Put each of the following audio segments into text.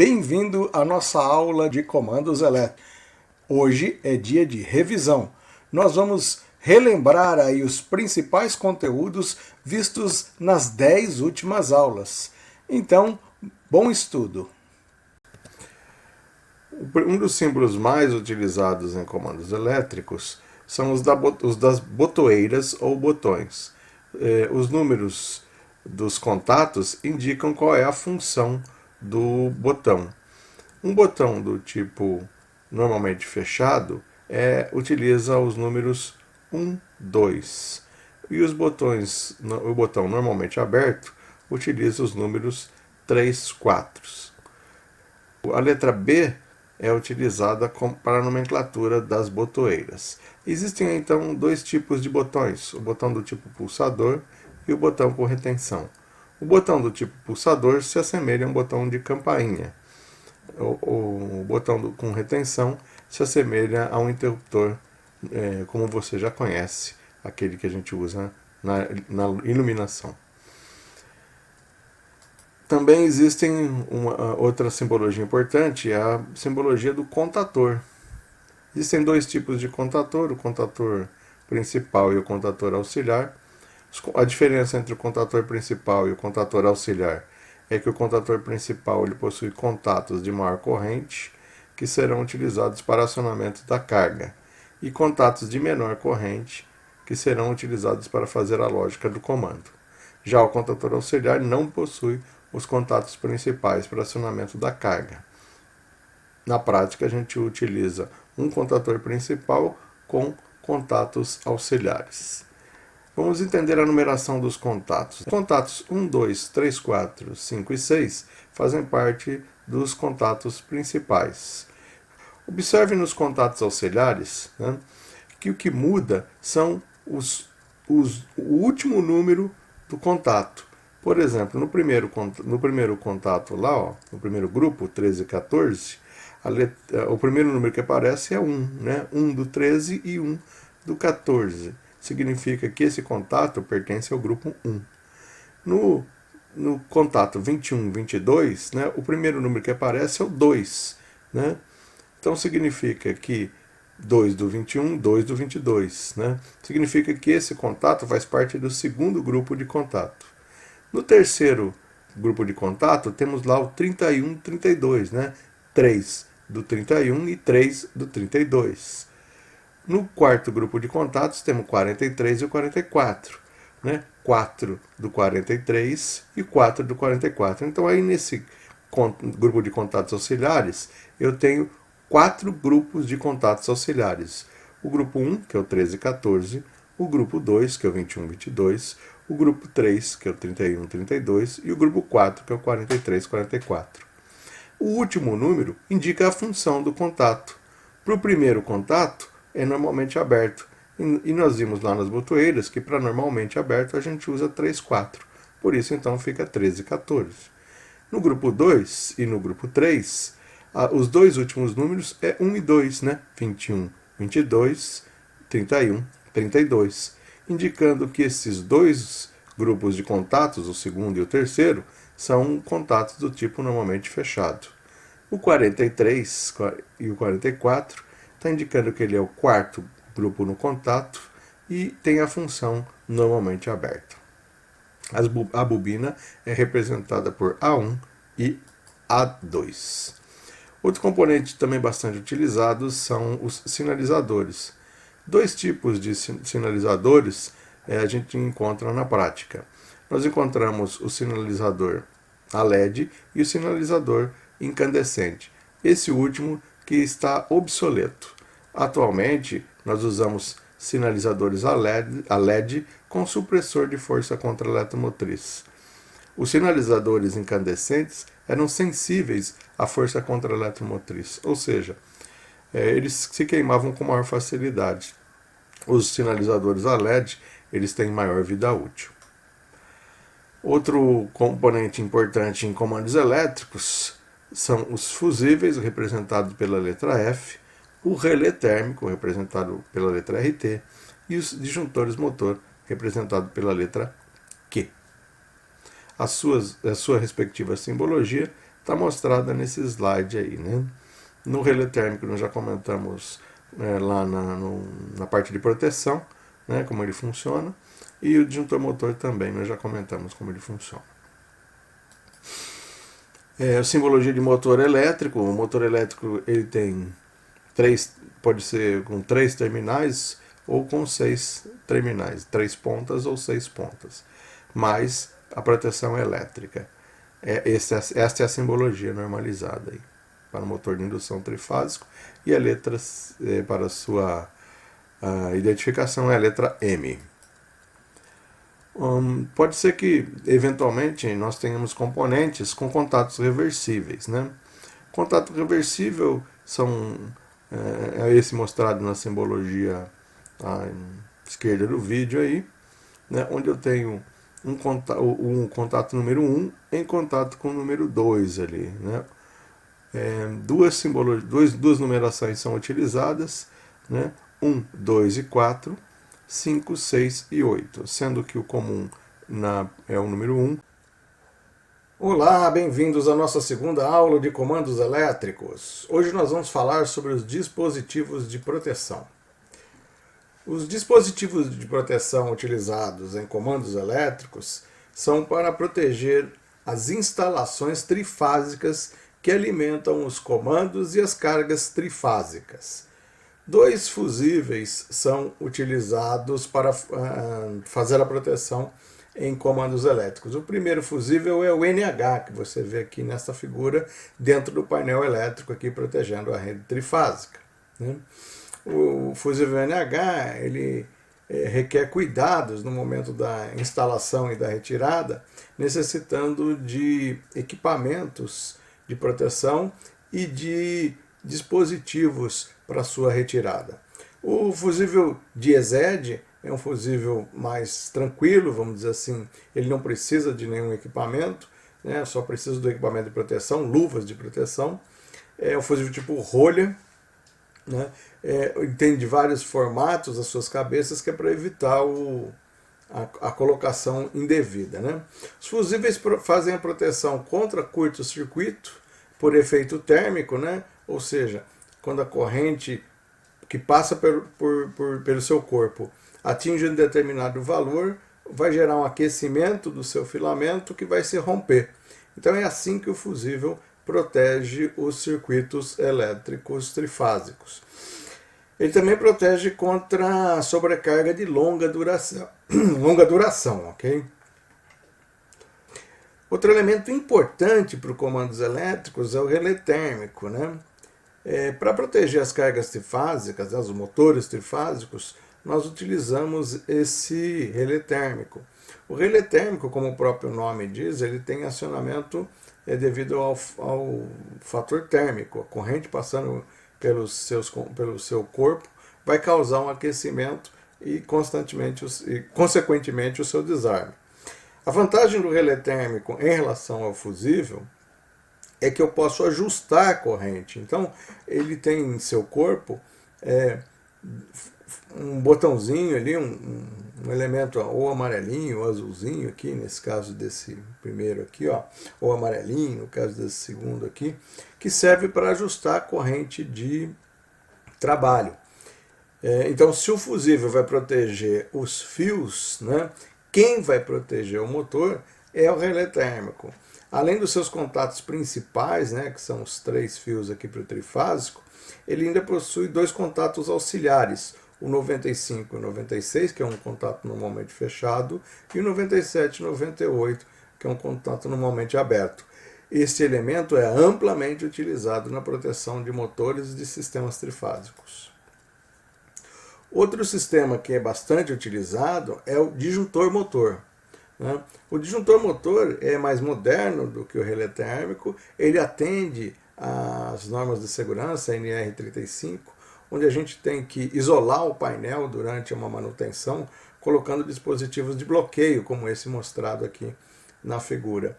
Bem-vindo à nossa aula de comandos elétricos. Hoje é dia de revisão. Nós vamos relembrar aí os principais conteúdos vistos nas 10 últimas aulas. Então, bom estudo! Um dos símbolos mais utilizados em comandos elétricos são os das botoeiras ou botões. Os números dos contatos indicam qual é a função do botão. Um botão do tipo normalmente fechado utiliza os números 1, 2. E o botão normalmente aberto utiliza os números 3, 4. A letra B é utilizada para a nomenclatura das botoeiras. Existem então dois tipos de botões, o botão do tipo pulsador e o botão com retenção. O botão do tipo pulsador se assemelha a um botão de campainha. O botão com retenção se assemelha a um interruptor, como você já conhece, aquele que a gente usa na iluminação. Também existem uma outra simbologia importante, a simbologia do contator. Existem dois tipos de contator, o contator principal e o contator auxiliar. A diferença entre o contator principal e o contator auxiliar é que o contator principal ele possui contatos de maior corrente, que serão utilizados para acionamento da carga, e contatos de menor corrente, que serão utilizados para fazer a lógica do comando. Já o contator auxiliar não possui os contatos principais para acionamento da carga. Na prática, a gente utiliza um contator principal com contatos auxiliares. Vamos entender a numeração dos contatos. Contatos 1, 2, 3, 4, 5 e 6 fazem parte dos contatos principais. Observe nos contatos auxiliares, que o que muda são o último número do contato. Por exemplo, no primeiro contato lá, no primeiro grupo, 13 e 14, o primeiro número que aparece é 1, 1 do 13 e 1 do 14. Significa que esse contato pertence ao grupo 1. No contato 21, 22, o primeiro número que aparece é o 2. Então significa que 2 do 21, 2 do 22. Significa que esse contato faz parte do segundo grupo de contato. No terceiro grupo de contato, temos lá o 31, 32. 3 do 31 e 3 do 32. No quarto grupo de contatos, temos o 43 e o 44. 4 do 43 e 4 do 44. Então, aí nesse grupo de contatos auxiliares, eu tenho 4 grupos de contatos auxiliares. O grupo 1, que é o 13 e 14. O grupo 2, que é o 21 e 22. O grupo 3, que é o 31 e 32. E o grupo 4, que é o 43 e 44. O último número indica a função do contato. Para o primeiro contato, é normalmente aberto. E nós vimos lá nas botoeiras que para normalmente aberto a gente usa 3, 4. Por isso então fica 13 e 14. No grupo 2 e no grupo 3, os dois últimos números é 1 e 2, 21, 22, 31, 32. Indicando que esses dois grupos de contatos, o segundo e o terceiro, são contatos do tipo normalmente fechado. O 43 e o 44 está indicando que ele é o quarto grupo no contato e tem a função normalmente aberta. A bobina é representada por A1 e A2. Outro componente também bastante utilizado são os sinalizadores. Dois tipos de sinalizadores a gente encontra na prática. Nós encontramos o sinalizador a LED e o sinalizador incandescente. Esse último que está obsoleto. Atualmente, nós usamos sinalizadores a LED com supressor de força contra-eletromotriz. Os sinalizadores incandescentes eram sensíveis à força contra-eletromotriz, ou seja, eles se queimavam com maior facilidade. Os sinalizadores a LED eles têm maior vida útil. Outro componente importante em comandos elétricos são os fusíveis, representados pela letra F, o relé térmico, representado pela letra RT, e os disjuntores motor, representado pela letra Q. A sua respectiva simbologia está mostrada nesse slide aí, né? No relé térmico nós já comentamos lá na parte de proteção, né, como ele funciona, e o disjuntor motor também, nós já comentamos como ele funciona. A simbologia de motor elétrico, o motor elétrico ele tem pode ser com 3 terminais ou com 6 terminais, 3 pontas ou 6 pontas, mais a proteção elétrica. Esta é a simbologia normalizada aí, para o motor de indução trifásico, e a letra para sua identificação é a letra M. Pode ser que, eventualmente, nós tenhamos componentes com contatos reversíveis, né? Contato reversível é esse mostrado na simbologia à esquerda do vídeo aí, né? Onde eu tenho um contato número 1 em contato com o número 2 ali, né? Duas numerações são utilizadas, né? 1, 2 e 4, 5, 6 e 8, sendo que o comum é o número 1. Olá, bem-vindos à nossa segunda aula de comandos elétricos. Hoje nós vamos falar sobre os dispositivos de proteção. Os dispositivos de proteção utilizados em comandos elétricos são para proteger as instalações trifásicas que alimentam os comandos e as cargas trifásicas. 2 fusíveis são utilizados para fazer a proteção em comandos elétricos. O primeiro fusível é o NH, que você vê aqui nessa figura, dentro do painel elétrico, aqui protegendo a rede trifásica, né? O fusível NH ele requer cuidados no momento da instalação e da retirada, necessitando de equipamentos de proteção e de dispositivos para sua retirada. O fusível Diesed é um fusível mais tranquilo, vamos dizer assim, ele não precisa de nenhum equipamento, né, só precisa do equipamento de proteção, luvas de proteção. É um fusível tipo rolha, né, tem de vários formatos as suas cabeças, que é para evitar a colocação indevida, né? Os fusíveis fazem a proteção contra curto-circuito por efeito térmico, né? Ou seja, quando a corrente que passa pelo seu corpo atinge um determinado valor, vai gerar um aquecimento do seu filamento que vai se romper. Então é assim que o fusível protege os circuitos elétricos trifásicos. Ele também protege contra a sobrecarga de longa duração, ok? Outro elemento importante para os comandos elétricos é o relé térmico, né? Para proteger as cargas trifásicas, os motores trifásicos, nós utilizamos esse relé térmico. O relé térmico, como o próprio nome diz, ele tem acionamento devido ao fator térmico. A corrente passando pelo seu corpo vai causar um aquecimento e, consequentemente, o seu desarme. A vantagem do relé térmico em relação ao fusível é que eu posso ajustar a corrente. Então, ele tem em seu corpo um botãozinho ali, um elemento ou amarelinho ou azulzinho aqui, nesse caso desse primeiro aqui, ó, ou amarelinho, no caso desse segundo aqui, que serve para ajustar a corrente de trabalho. Então, se o fusível vai proteger os fios, né, quem vai proteger o motor é o relé térmico. Além dos seus contatos principais, né, que são os 3 fios aqui para o trifásico, ele ainda possui 2 contatos auxiliares, o 95 e o 96, que é um contato normalmente fechado, e o 97 e 98, que é um contato normalmente aberto. Este elemento é amplamente utilizado na proteção de motores e de sistemas trifásicos. Outro sistema que é bastante utilizado é o disjuntor motor. O disjuntor motor é mais moderno do que o relé térmico, ele atende às normas de segurança NR35, onde a gente tem que isolar o painel durante uma manutenção, colocando dispositivos de bloqueio, como esse mostrado aqui na figura.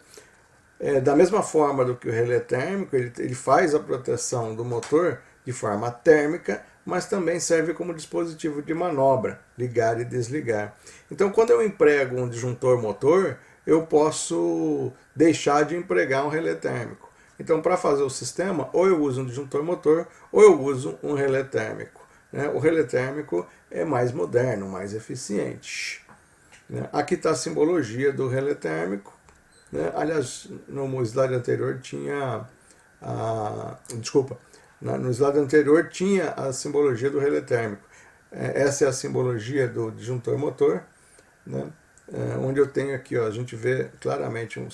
Da mesma forma do que o relé térmico, ele faz a proteção do motor de forma térmica, mas também serve como dispositivo de manobra, ligar e desligar. Então, quando eu emprego um disjuntor motor, eu posso deixar de empregar um relé térmico. Então, para fazer o sistema, ou eu uso um disjuntor motor, ou eu uso um relé térmico. Né? O relé térmico é mais moderno, mais eficiente. Né? Aqui está a simbologia do relé térmico. Né? Aliás, no slide anterior tinha desculpa, no slide anterior tinha a simbologia do relé térmico. Essa é a simbologia do disjuntor motor, né? Onde eu tenho aqui, ó, a gente vê claramente um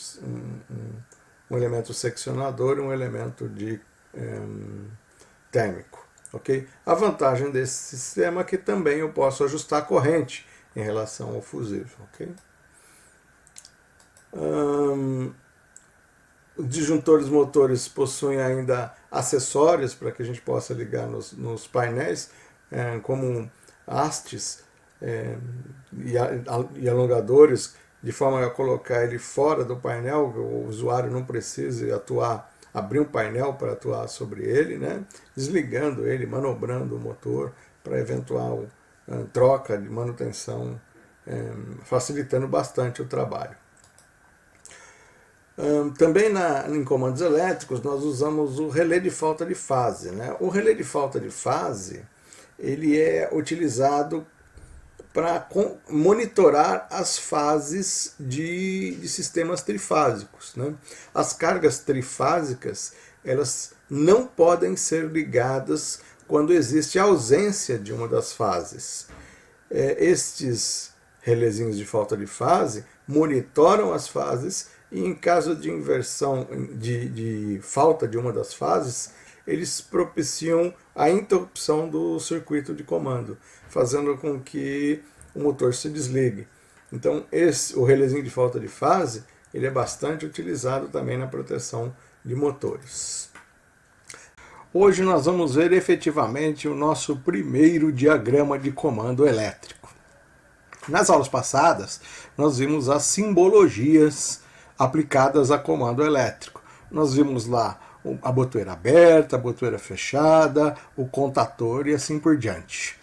elemento seccionador e um elemento térmico. Okay? A vantagem desse sistema é que também eu posso ajustar a corrente em relação ao fusível. Okay? Os disjuntores motores possuem ainda acessórios para que a gente possa ligar nos painéis, como hastes e alongadores, de forma a colocar ele fora do painel, que o usuário não precise abrir um painel para atuar sobre ele, né? Desligando ele, manobrando o motor para eventual troca de manutenção, facilitando bastante o trabalho. Também em comandos elétricos nós usamos o relé de falta de fase. Né? O relé de falta de fase ele é utilizado para monitorar as fases de sistemas trifásicos. Né? As cargas trifásicas elas não podem ser ligadas quando existe ausência de uma das fases. Estes relézinhos de falta de fase monitoram as fases e em caso de inversão, de falta de uma das fases, eles propiciam a interrupção do circuito de comando, fazendo com que o motor se desligue. Então, o relézinho de falta de fase ele é bastante utilizado também na proteção de motores. Hoje nós vamos ver efetivamente o nosso primeiro diagrama de comando elétrico. Nas aulas passadas, nós vimos as simbologias aplicadas a comando elétrico. Nós vimos lá a botoeira aberta, a botoeira fechada, o contator e assim por diante.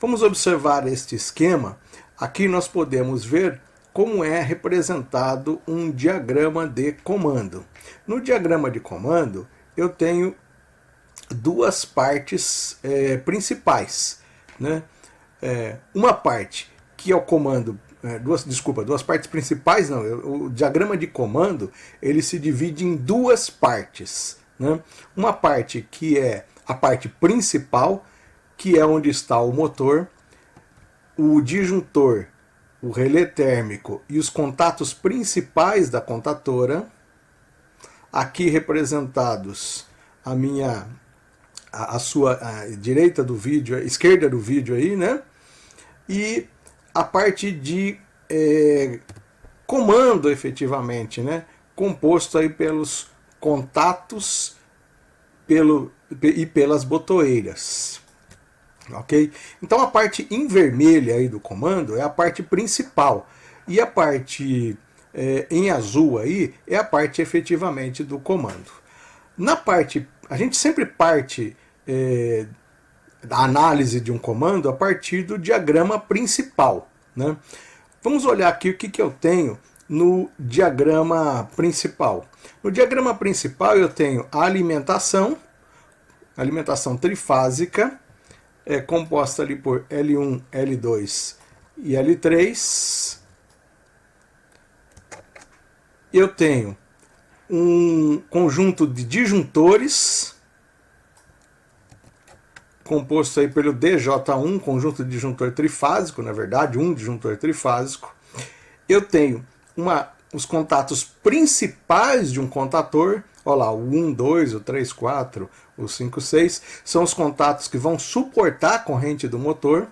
Vamos observar este esquema. Aqui nós podemos ver como é representado um diagrama de comando. No diagrama de comando, eu tenho duas partes principais. Né? Uma parte que é o comando, duas partes principais não, o diagrama de comando ele se divide em duas partes. Né? Uma parte que é a parte principal, que é onde está o motor, o disjuntor, o relé térmico e os contatos principais da contatora, aqui representados a sua direita do vídeo, a esquerda do vídeo aí, né? E a parte de comando efetivamente, né? Composto aí pelos contatos e pelas botoeiras. Ok? Então a parte em vermelho aí do comando é a parte principal e a parte em azul aí é a parte efetivamente do comando. Na parte, a gente sempre parte da análise de um comando a partir do diagrama principal. Né? Vamos olhar aqui o que eu tenho no diagrama principal. No diagrama principal eu tenho a alimentação trifásica, composta ali por L1, L2 e L3. Eu tenho um conjunto de disjuntores, composto aí pelo DJ1, conjunto de disjuntor trifásico, na verdade, um disjuntor trifásico. Eu tenho os contatos principais de um contator, olha lá, o 1, 2, o 3, 4, o 5, 6, são os contatos que vão suportar a corrente do motor.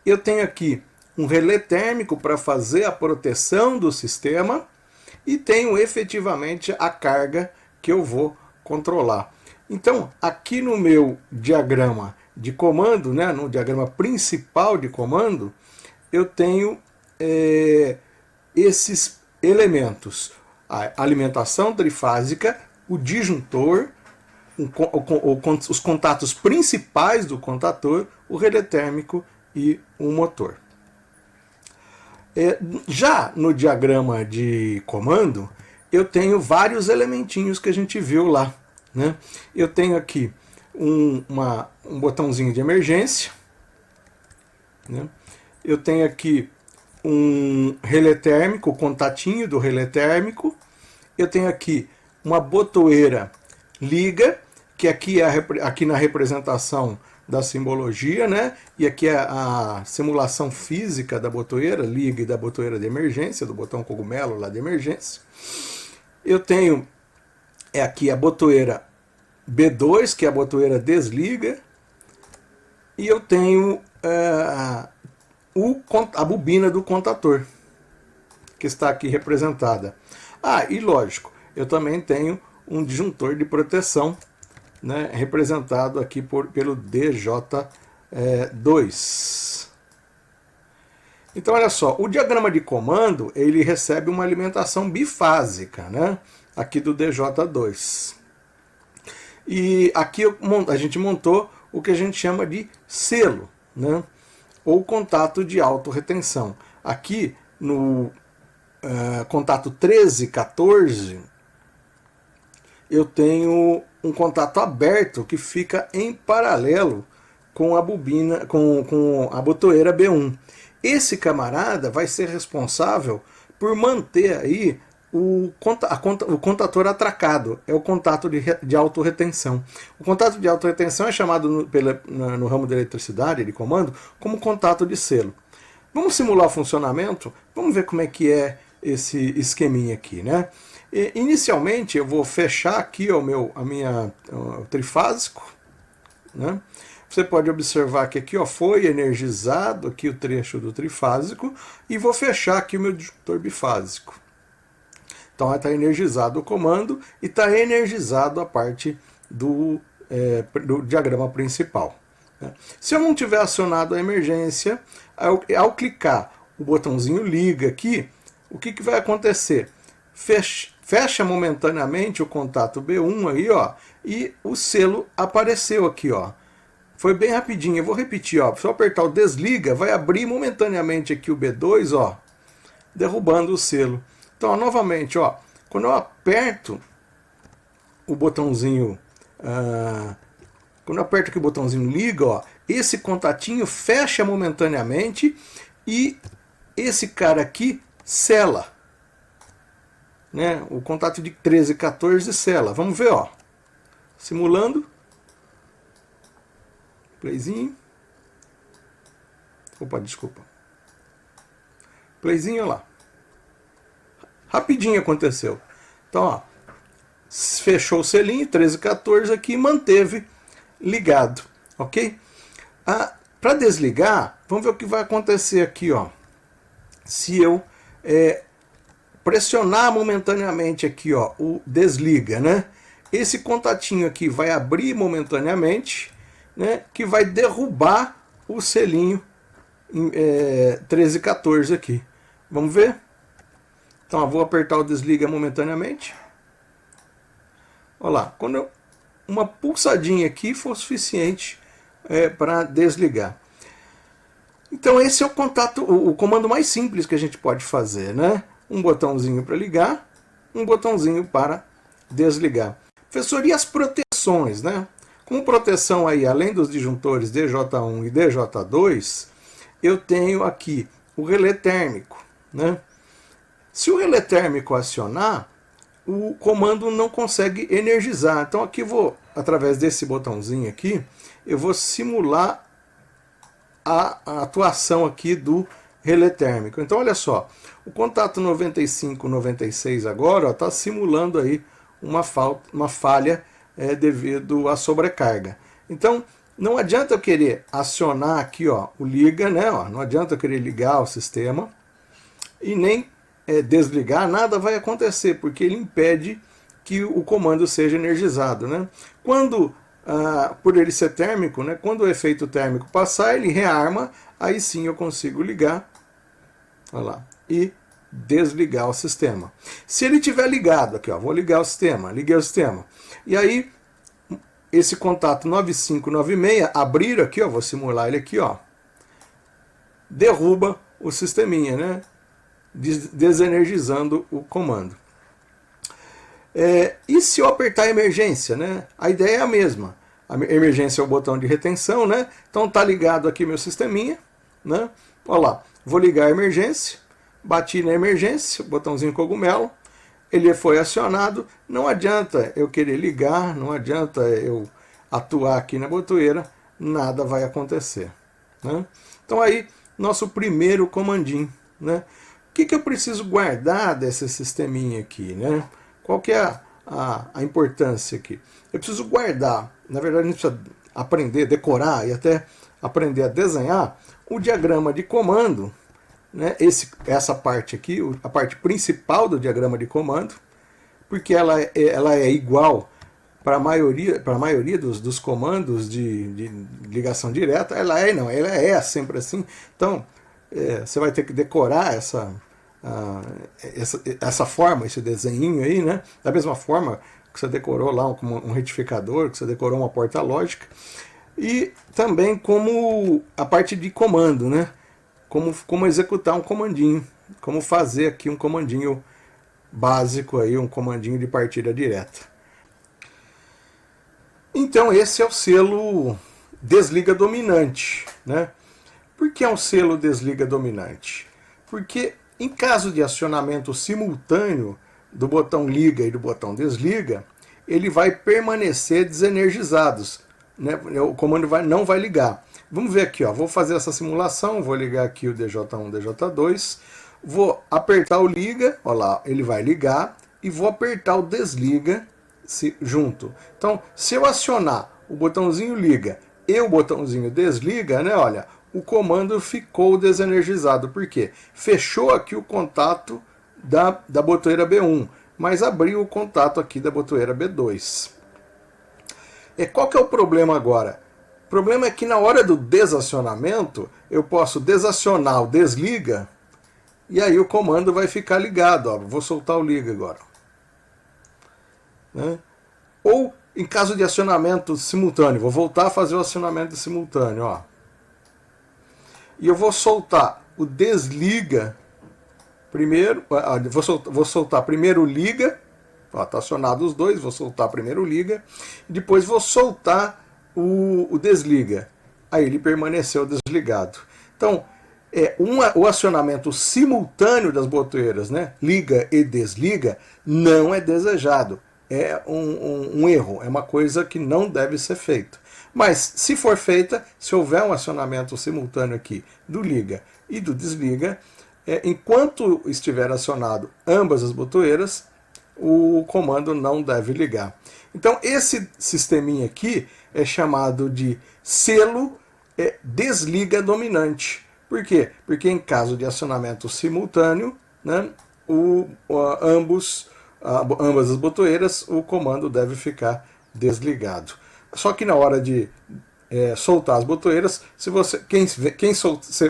Eu tenho aqui um relé térmico para fazer a proteção do sistema e tenho efetivamente a carga que eu vou controlar. Então, aqui no meu diagrama de comando, né, no diagrama principal de comando, eu tenho esses elementos: a alimentação trifásica, o disjuntor, os contatos principais do contator, o relé térmico e o motor. Já no diagrama de comando, eu tenho vários elementinhos que a gente viu lá, né? Eu tenho aqui um botãozinho de emergência, né? Eu tenho aqui um relé térmico, o contatinho do relé térmico. Eu tenho aqui uma botoeira liga, que aqui é aqui na representação da simbologia, né? E aqui é a simulação física da botoeira liga e da botoeira de emergência, do botão cogumelo lá de emergência. Eu tenho aqui a botoeira B2, que é a botoeira desliga, e eu tenho a bobina do contator, que está aqui representada. Ah, e lógico, eu também tenho um disjuntor de proteção, né, representado aqui pelo DJ2. Então, olha só, o diagrama de comando ele recebe uma alimentação bifásica, né, aqui do DJ2. E aqui a gente montou o que a gente chama de selo, né, ou contato de autorretenção. Aqui no contato 13, 14, eu tenho um contato aberto que fica em paralelo com a bobina, com a botoeira B1. Esse camarada vai ser responsável por manter aí o contator atracado, é o contato de autorretenção. O contato de autorretenção é chamado no ramo da eletricidade, de comando, como contato de selo. Vamos simular o funcionamento? Vamos ver como é que é esse esqueminha aqui, né? Inicialmente eu vou fechar aqui o trifásico, né? Você pode observar que aqui foi energizado aqui o trecho do trifásico e vou fechar aqui o meu disjuntor bifásico. Então está energizado o comando e está energizado a parte do diagrama principal. Se eu não tiver acionado a emergência, ao clicar o botãozinho liga aqui, o que vai acontecer? Fecha momentaneamente o contato B1 aí, ó, e o selo apareceu aqui, ó. Foi bem rapidinho, eu vou repetir, ó. Se eu apertar o desliga, vai abrir momentaneamente aqui o B2, ó, derrubando o selo. Então, ó, novamente, ó, quando eu aperto o botãozinho, quando eu aperto aqui o botãozinho liga, ó, esse contatinho fecha momentaneamente e esse cara aqui sela, né? O contato de 13 e 14 sela. Vamos ver, ó. Simulando. Playzinho. Opa, desculpa. Playzinho, olha lá. Rapidinho aconteceu. Então, ó, fechou o selinho, 13 e 14 aqui, manteve ligado, ok? Para desligar, vamos ver o que vai acontecer aqui, ó. Se eu pressionar momentaneamente aqui, ó, o desliga, né? Esse contatinho aqui vai abrir momentaneamente, né? Que vai derrubar o selinho 13 e 14 aqui. Vamos ver? Então, eu vou apertar o desliga momentaneamente. Olha lá, quando uma pulsadinha aqui for suficiente para desligar. Então esse é o comando mais simples que a gente pode fazer, né? Um botãozinho para ligar, um botãozinho para desligar. Professor, e as proteções, né? Como proteção aí, além dos disjuntores DJ1 e DJ2, eu tenho aqui o relé térmico, né? Se o relé térmico acionar, o comando não consegue energizar. Então aqui através desse botãozinho aqui, eu vou simular a atuação aqui do relé térmico. Então olha só, o contato 95, 96 agora está simulando aí uma falha devido à sobrecarga. Então não adianta eu querer acionar aqui, ó, o liga, né? Ó, não adianta eu querer ligar o sistema e nem desligar, nada vai acontecer, porque ele impede que o comando seja energizado, né? Quando por ele ser térmico, né, quando o efeito térmico passar, ele rearma, aí sim eu consigo ligar, olha lá, e desligar o sistema. Se ele tiver ligado, aqui, ó, vou ligar o sistema, liguei o sistema, e aí esse contato 9596, abrir aqui, ó, vou simular ele aqui, ó, derruba o sisteminha, né, desenergizando o comando. E se eu apertar a emergência, né? A ideia é a mesma. A emergência é o botão de retenção, né? Então tá ligado aqui meu sisteminha, né? Olha lá, vou ligar a emergência, bati na emergência, botãozinho cogumelo, ele foi acionado. Não adianta eu querer ligar, não adianta eu atuar aqui na botoeira, nada vai acontecer, né? Então aí, nosso primeiro comandinho, né? O que eu preciso guardar desse sisteminha aqui, né? Qual que é a importância aqui? Eu preciso guardar, na verdade a gente precisa aprender, decorar e até aprender a desenhar o diagrama de comando, né? Essa parte aqui, a parte principal do diagrama de comando, porque ela é igual para a maioria dos comandos de ligação direta. Ela é sempre assim. Então, você vai ter que decorar essa forma, esse desenho aí, né? Da mesma forma que você decorou lá um retificador, que você decorou uma porta lógica. E também como a parte de comando, né? Como executar um comandinho, como fazer aqui um comandinho básico aí, um comandinho de partida direta. Então esse é o selo desliga dominante, né? Por que é um selo desliga dominante? Porque em caso de acionamento simultâneo do botão liga e do botão desliga, ele vai permanecer desenergizados, né? O comando não vai ligar. Vamos ver aqui, ó. Vou fazer essa simulação, vou ligar aqui o DJ1, DJ2, vou apertar o liga, ó lá, ele vai ligar, e vou apertar o desliga junto. Então, se eu acionar o botãozinho liga e o botãozinho desliga, né, olha, o comando ficou desenergizado. Por quê? Fechou aqui o contato da botoeira B1, mas abriu o contato aqui da botoeira B2. Qual que é o problema agora? O problema é que na hora do desacionamento, eu posso desacionar o desliga, e aí o comando vai ficar ligado. Ó. Vou soltar o liga agora. Né? Ou em caso de acionamento simultâneo, vou voltar a fazer o acionamento simultâneo. Ó. E eu vou soltar o desliga primeiro, vou soltar primeiro o liga, está acionado os dois, vou soltar primeiro o liga, depois vou soltar o desliga. Aí ele permaneceu desligado. Então, o acionamento simultâneo das botoeiras, né, liga e desliga, não é desejado. É um erro, é uma coisa que não deve ser feita. Mas, se for feita, se houver um acionamento simultâneo aqui do liga e do desliga, enquanto estiver acionado ambas as botoeiras, o comando não deve ligar. Então, esse sisteminha aqui é chamado de selo desliga dominante. Por quê? Porque em caso de acionamento simultâneo, né, ambas as botoeiras, o comando deve ficar desligado. Só que na hora de soltar as botoeiras, quem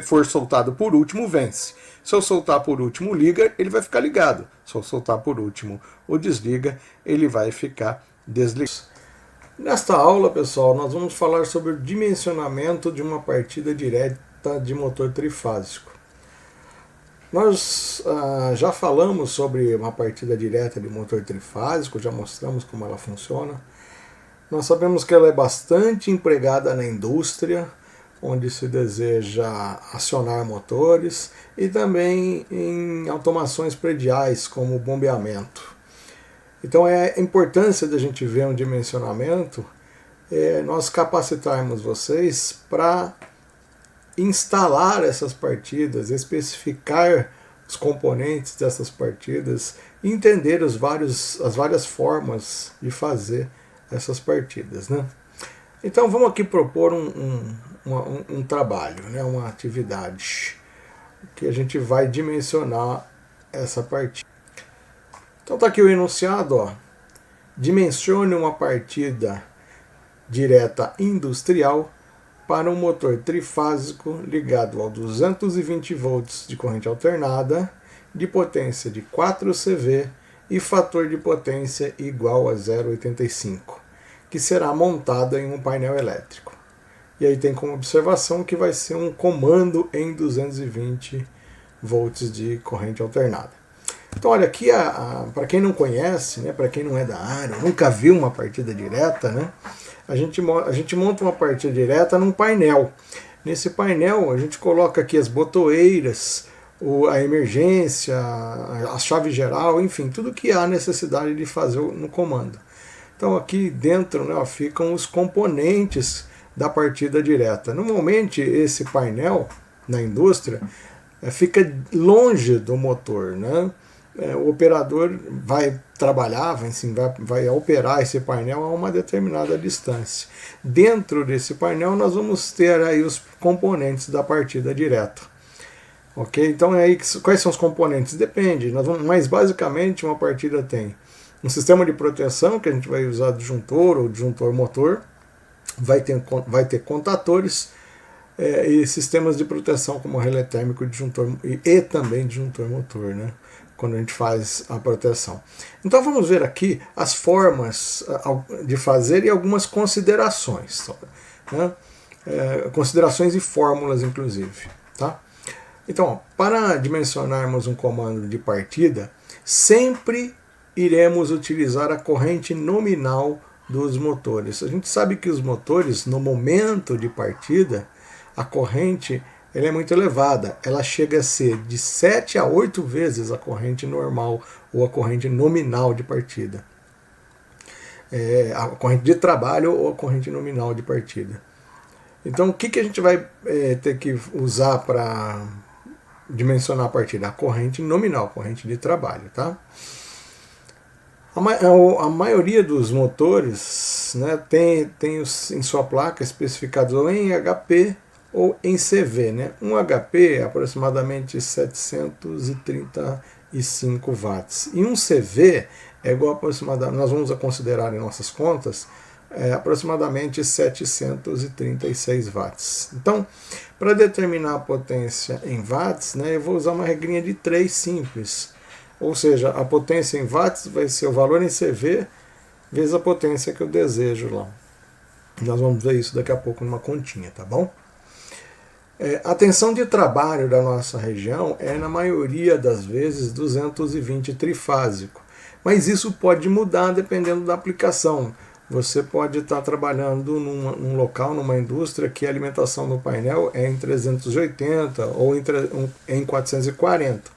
for soltado por último vence. Se eu soltar por último liga, ele vai ficar ligado. Se eu soltar por último o desliga, ele vai ficar desligado. Nesta aula, pessoal, nós vamos falar sobre o dimensionamento de uma partida direta de motor trifásico. Nós já falamos sobre uma partida direta de motor trifásico, já mostramos como ela funciona. Nós sabemos que ela é bastante empregada na indústria, onde se deseja acionar motores, e também em automações prediais, como o bombeamento. Então a importância da gente ver um dimensionamento é nós capacitarmos vocês para instalar essas partidas, especificar os componentes dessas partidas, entender as várias formas de fazer essas partidas, né? Então vamos aqui propor um trabalho, né? Uma atividade que a gente vai dimensionar essa partida. Então está aqui o enunciado, ó. Dimensione uma partida direta industrial para um motor trifásico ligado ao 220 volts de corrente alternada, de potência de 4 CV e fator de potência igual a 0,85, que será montada em um painel elétrico. E aí tem como observação que vai ser um comando em 220 volts de corrente alternada. Então, olha, aqui, para quem não conhece, né, para quem não é da área, nunca viu uma partida direta, né, a gente monta uma partida direta num painel. Nesse painel, a gente coloca aqui as botoeiras, a emergência, a chave geral, enfim, tudo que há necessidade de fazer no comando. Então, aqui dentro, né, ficam os componentes da partida direta. Normalmente, esse painel, na indústria, fica longe do motor, né? O operador vai trabalhar, vai operar esse painel a uma determinada distância. Dentro desse painel nós vamos ter aí os componentes da partida direta. Ok? Então aí, quais são os componentes? Depende, mas basicamente uma partida tem um sistema de proteção, que a gente vai usar disjuntor ou disjuntor motor, vai ter contatores, e sistemas de proteção como relé térmico, disjuntor e também disjuntor motor, né? Quando a gente faz a proteção. Então vamos ver aqui as formas de fazer e algumas considerações, né? Considerações e fórmulas, inclusive. Tá? Então, para dimensionarmos um comando de partida, sempre iremos utilizar a corrente nominal dos motores. A gente sabe que os motores, no momento de partida, a corrente ela é muito elevada. Ela chega a ser de 7 a 8 vezes a corrente normal ou a corrente nominal de partida. A corrente de trabalho ou a corrente nominal de partida. Então, o que a gente vai ter que usar para dimensionar a partida? A corrente nominal, a corrente de trabalho. Tá? A maioria dos motores, né, tem em sua placa especificado ou em HP ou em CV, né? Um HP é aproximadamente 735 watts. E um CV é igual aproximadamente, nós vamos considerar em nossas contas, aproximadamente 736 watts. Então, para determinar a potência em watts, né, eu vou usar uma regrinha de 3 simples. Ou seja, a potência em watts vai ser o valor em CV vezes a potência que eu desejo lá. Nós vamos ver isso daqui a pouco numa continha, tá bom? A tensão de trabalho da nossa região é, na maioria das vezes, 220 trifásico. Mas isso pode mudar dependendo da aplicação. Você pode estar trabalhando num local, numa indústria, que a alimentação do painel é em 380 ou em 440.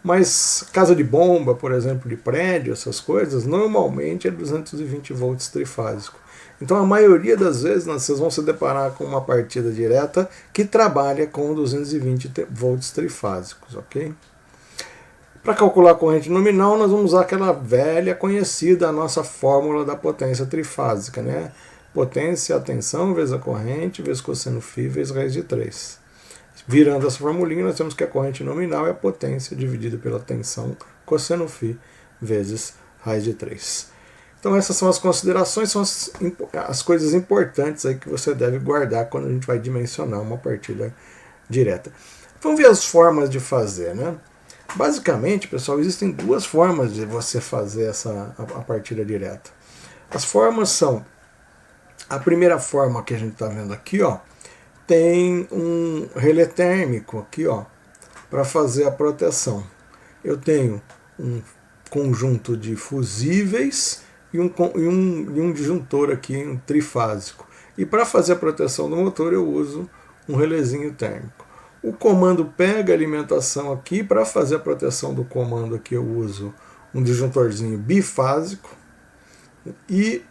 Mas casa de bomba, por exemplo, de prédio, essas coisas, normalmente é 220 volts trifásico. Então, a maioria das vezes, vocês vão se deparar com uma partida direta que trabalha com 220 volts trifásicos, ok? Para calcular a corrente nominal, nós vamos usar aquela velha conhecida, a nossa fórmula da potência trifásica, né? Potência, a tensão, vezes a corrente, vezes cosseno φ, vezes raiz de 3. Virando essa formulinha, nós temos que a corrente nominal é a potência dividida pela tensão, cosseno φ, vezes raiz de 3. Então essas são as considerações, são as coisas importantes aí que você deve guardar quando a gente vai dimensionar uma partida direta. Vamos ver as formas de fazer, né? Basicamente, pessoal, existem duas formas de você fazer a partida direta. As formas são, a primeira forma que a gente está vendo aqui, ó, tem um relé térmico aqui, ó, para fazer a proteção. Eu tenho um conjunto de fusíveis e um disjuntor aqui, um trifásico. E para fazer a proteção do motor eu uso um relézinho térmico. O comando pega a alimentação aqui, para fazer a proteção do comando aqui eu uso um disjuntorzinho bifásico e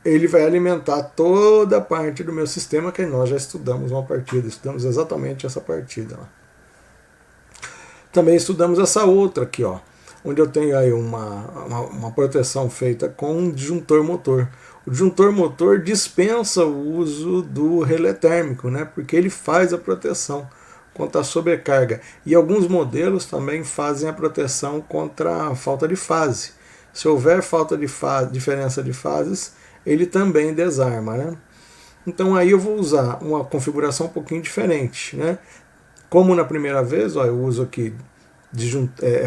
ele vai alimentar toda a parte do meu sistema que nós já estudamos uma partida, estudamos exatamente essa partida lá. Também estudamos essa outra aqui, ó, onde eu tenho aí uma proteção feita com um disjuntor motor. O disjuntor motor dispensa o uso do relé térmico, né, porque ele faz a proteção contra a sobrecarga. E alguns modelos também fazem a proteção contra a falta de fase. Se houver falta de diferença de fases, ele também desarma, né? Então aí eu vou usar uma configuração um pouquinho diferente, né? Como na primeira vez, ó, eu uso aqui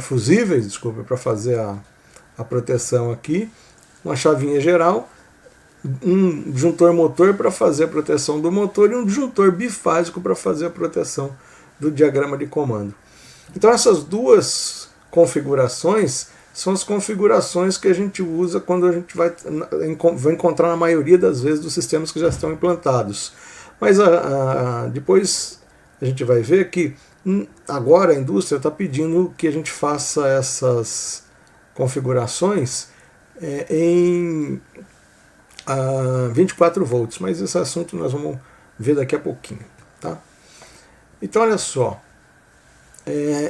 fusíveis, desculpa, para fazer a proteção aqui, uma chavinha geral, um disjuntor motor para fazer a proteção do motor e um disjuntor bifásico para fazer a proteção do diagrama de comando. Então essas duas configurações são as configurações que a gente usa quando a gente vai encontrar na maioria das vezes dos sistemas que já estão implantados. Mas depois a gente vai ver que agora a indústria está pedindo que a gente faça essas configurações em 24 volts, mas esse assunto nós vamos ver daqui a pouquinho. Tá? Então olha só,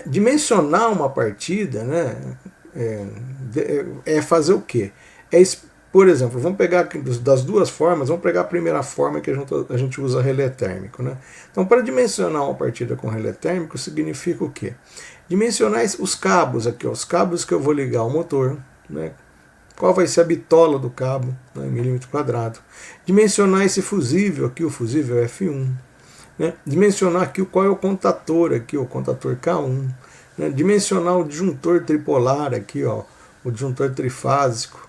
dimensionar uma partida, né, fazer o quê? Por exemplo, vamos pegar das duas formas, vamos pegar a primeira forma que a gente usa relé térmico. Né? Então, para dimensionar uma partida com relé térmico, significa o quê? Dimensionar os cabos aqui, ó, os cabos que eu vou ligar ao motor, né? Qual vai ser a bitola do cabo, né, em milímetro quadrado. Dimensionar esse fusível aqui, o fusível F1. Né? Dimensionar aqui qual é o contator aqui, o contator K1. Né? Dimensionar o disjuntor tripolar aqui, ó, o disjuntor trifásico,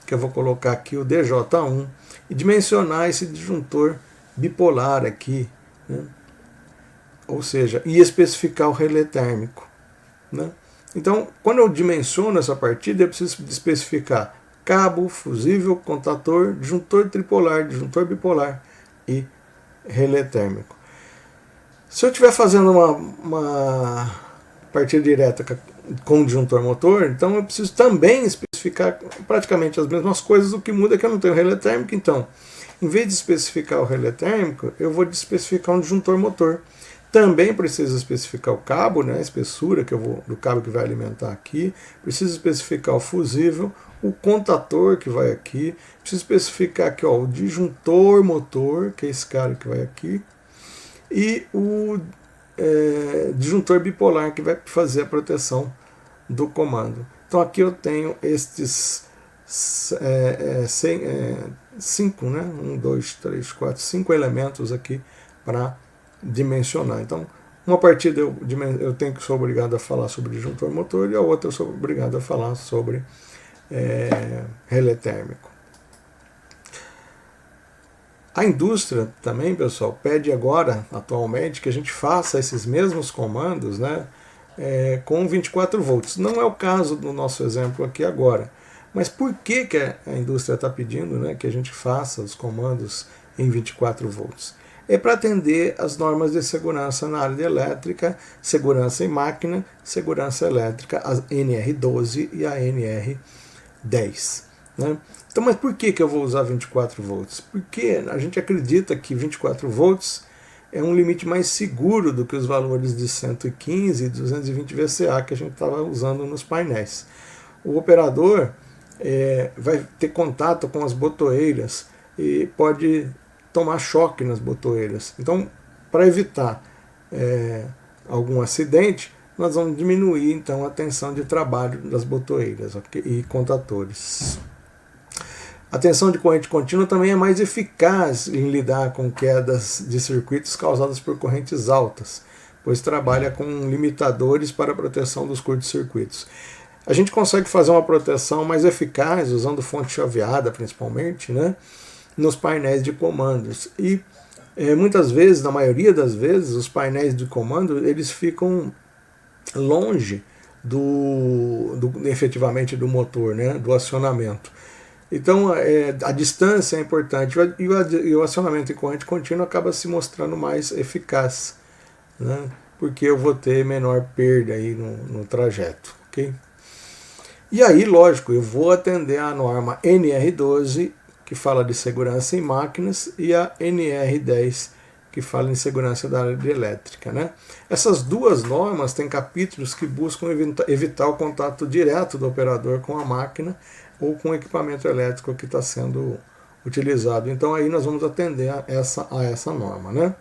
que eu vou colocar aqui o DJ1, e dimensionar esse disjuntor bipolar aqui, né? Ou seja, e especificar o relé térmico. Né? Então, quando eu dimensiono essa partida, eu preciso especificar cabo, fusível, contator, disjuntor tripolar, disjuntor bipolar e relé térmico. Se eu estiver fazendo uma partida direta com o disjuntor motor, então eu preciso também especificar praticamente as mesmas coisas. O que muda é que eu não tenho relé térmico, então, em vez de especificar o relé térmico, eu vou especificar um disjuntor motor. Também preciso especificar o cabo, né, a espessura do cabo que vai alimentar aqui. Preciso especificar o fusível, o contator que vai aqui. Preciso especificar aqui, ó, o disjuntor motor, que é esse cara que vai aqui. E o disjuntor bipolar, que vai fazer a proteção do comando. Então aqui eu tenho estes 5, né? 1, 2, 3, 4, 5 elementos aqui para dimensionar. Então, uma partida eu sou obrigado a falar sobre disjuntor motor, e a outra eu sou obrigado a falar sobre relé térmico. A indústria também, pessoal, pede agora, atualmente, que a gente faça esses mesmos comandos, né, com 24 volts. Não é o caso do nosso exemplo aqui agora. Mas por que a indústria está pedindo, né, que a gente faça os comandos em 24 volts? É para atender as normas de segurança na área de elétrica, segurança em máquina, segurança elétrica, a NR12 e a NR10. Né? Então, mas por que eu vou usar 24 volts? Porque a gente acredita que 24 volts é um limite mais seguro do que os valores de 115 e 220 VCA que a gente estava usando nos painéis. O operador vai ter contato com as botoeiras e pode tomar choque nas botoeiras. Então, para evitar algum acidente, nós vamos diminuir então a tensão de trabalho das botoeiras, okay? E contatores. A tensão de corrente contínua também é mais eficaz em lidar com quedas de circuitos causadas por correntes altas, pois trabalha com limitadores para a proteção dos curtos-circuitos. A gente consegue fazer uma proteção mais eficaz usando fonte chaveada, principalmente, né, nos painéis de comandos. E muitas vezes, na maioria das vezes, os painéis de comando eles ficam longe efetivamente do motor, né, do acionamento. Então, a distância é importante e o acionamento em corrente contínua acaba se mostrando mais eficaz, né? Porque eu vou ter menor perda aí no trajeto. Okay? E aí, lógico, eu vou atender a norma NR12, que fala de segurança em máquinas, e a NR10, que fala em segurança da área de elétrica. Né? Essas duas normas têm capítulos que buscam evitar o contato direto do operador com a máquina ou com o equipamento elétrico que está sendo utilizado. Então aí nós vamos atender a essa norma. Né?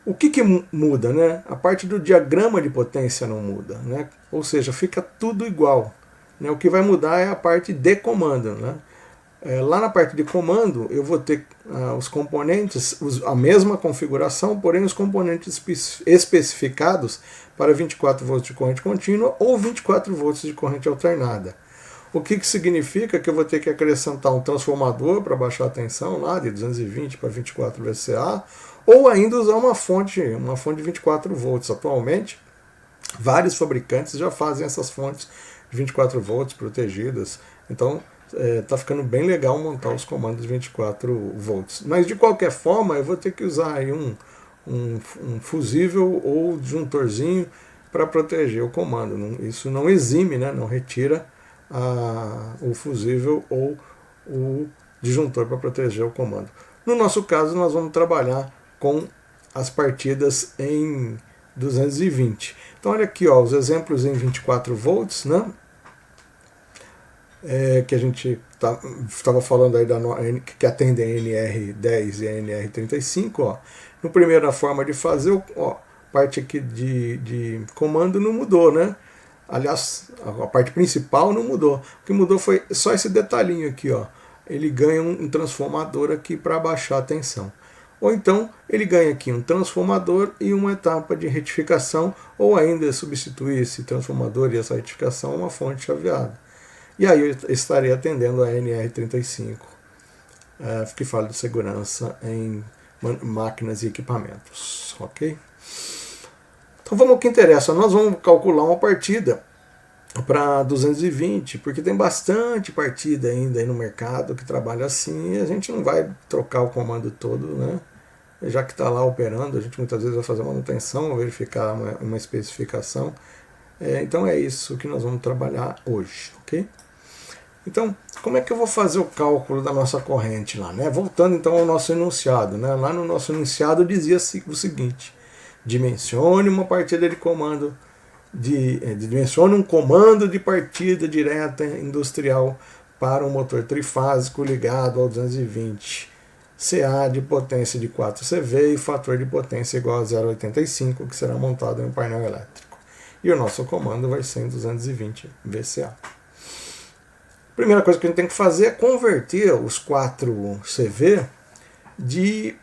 O que muda? Né? A parte do diagrama de potência não muda. Né? Ou seja, fica tudo igual. Né? O que vai mudar é a parte de comando. Né? Lá na parte de comando eu vou ter os componentes, a mesma configuração, porém os componentes especificados para 24 volts de corrente contínua ou 24 volts de corrente alternada. O que significa que eu vou ter que acrescentar um transformador para baixar a tensão lá de 220 para 24 VCA, ou ainda usar uma fonte de 24 volts. Atualmente, Vários fabricantes já fazem essas fontes de 24 volts protegidas, então está ficando bem legal montar os comandos de 24 volts. Mas de qualquer forma, eu vou ter que usar aí um fusível ou disjuntorzinho para proteger o comando. Isso não exime, né, não retira o fusível ou o disjuntor para proteger o comando. No nosso caso, nós vamos trabalhar com as partidas em 220. Então, olha aqui, ó, os exemplos em 24 volts, né? Que a gente estava falando aí que atendem a NR10 e a NR35. Ó. No primeiro, a forma de fazer, ó, parte aqui de comando não mudou, né? Aliás, a parte principal não mudou. O que mudou foi só esse detalhinho aqui, ó. Ele ganha um transformador aqui para baixar a tensão. Ou então ele ganha aqui um transformador e uma etapa de retificação, ou ainda substituir esse transformador e essa retificação a uma fonte chaveada. E aí eu estarei atendendo a NR35, que fala de segurança em máquinas e equipamentos. Ok? Então vamos ao que interessa. Nós vamos calcular uma partida para 220, porque tem bastante partida ainda aí no mercado que trabalha assim, e a gente não vai trocar o comando todo, né? Já que está lá operando, a gente muitas vezes vai fazer manutenção, verificar uma especificação. Então é isso que nós vamos trabalhar hoje, ok? Então, como é que eu vou fazer o cálculo da nossa corrente lá, né? Voltando então ao nosso enunciado, né? Lá no nosso enunciado dizia o seguinte: dimensione uma partida de comando, dimensione um comando de partida direta industrial para um motor trifásico ligado ao 220. CA de potência de 4 CV e fator de potência igual a 0,85, que será montado em um painel elétrico. E o nosso comando vai ser em 220 VCA. Primeira coisa que a gente tem que fazer é converter os 4 CV de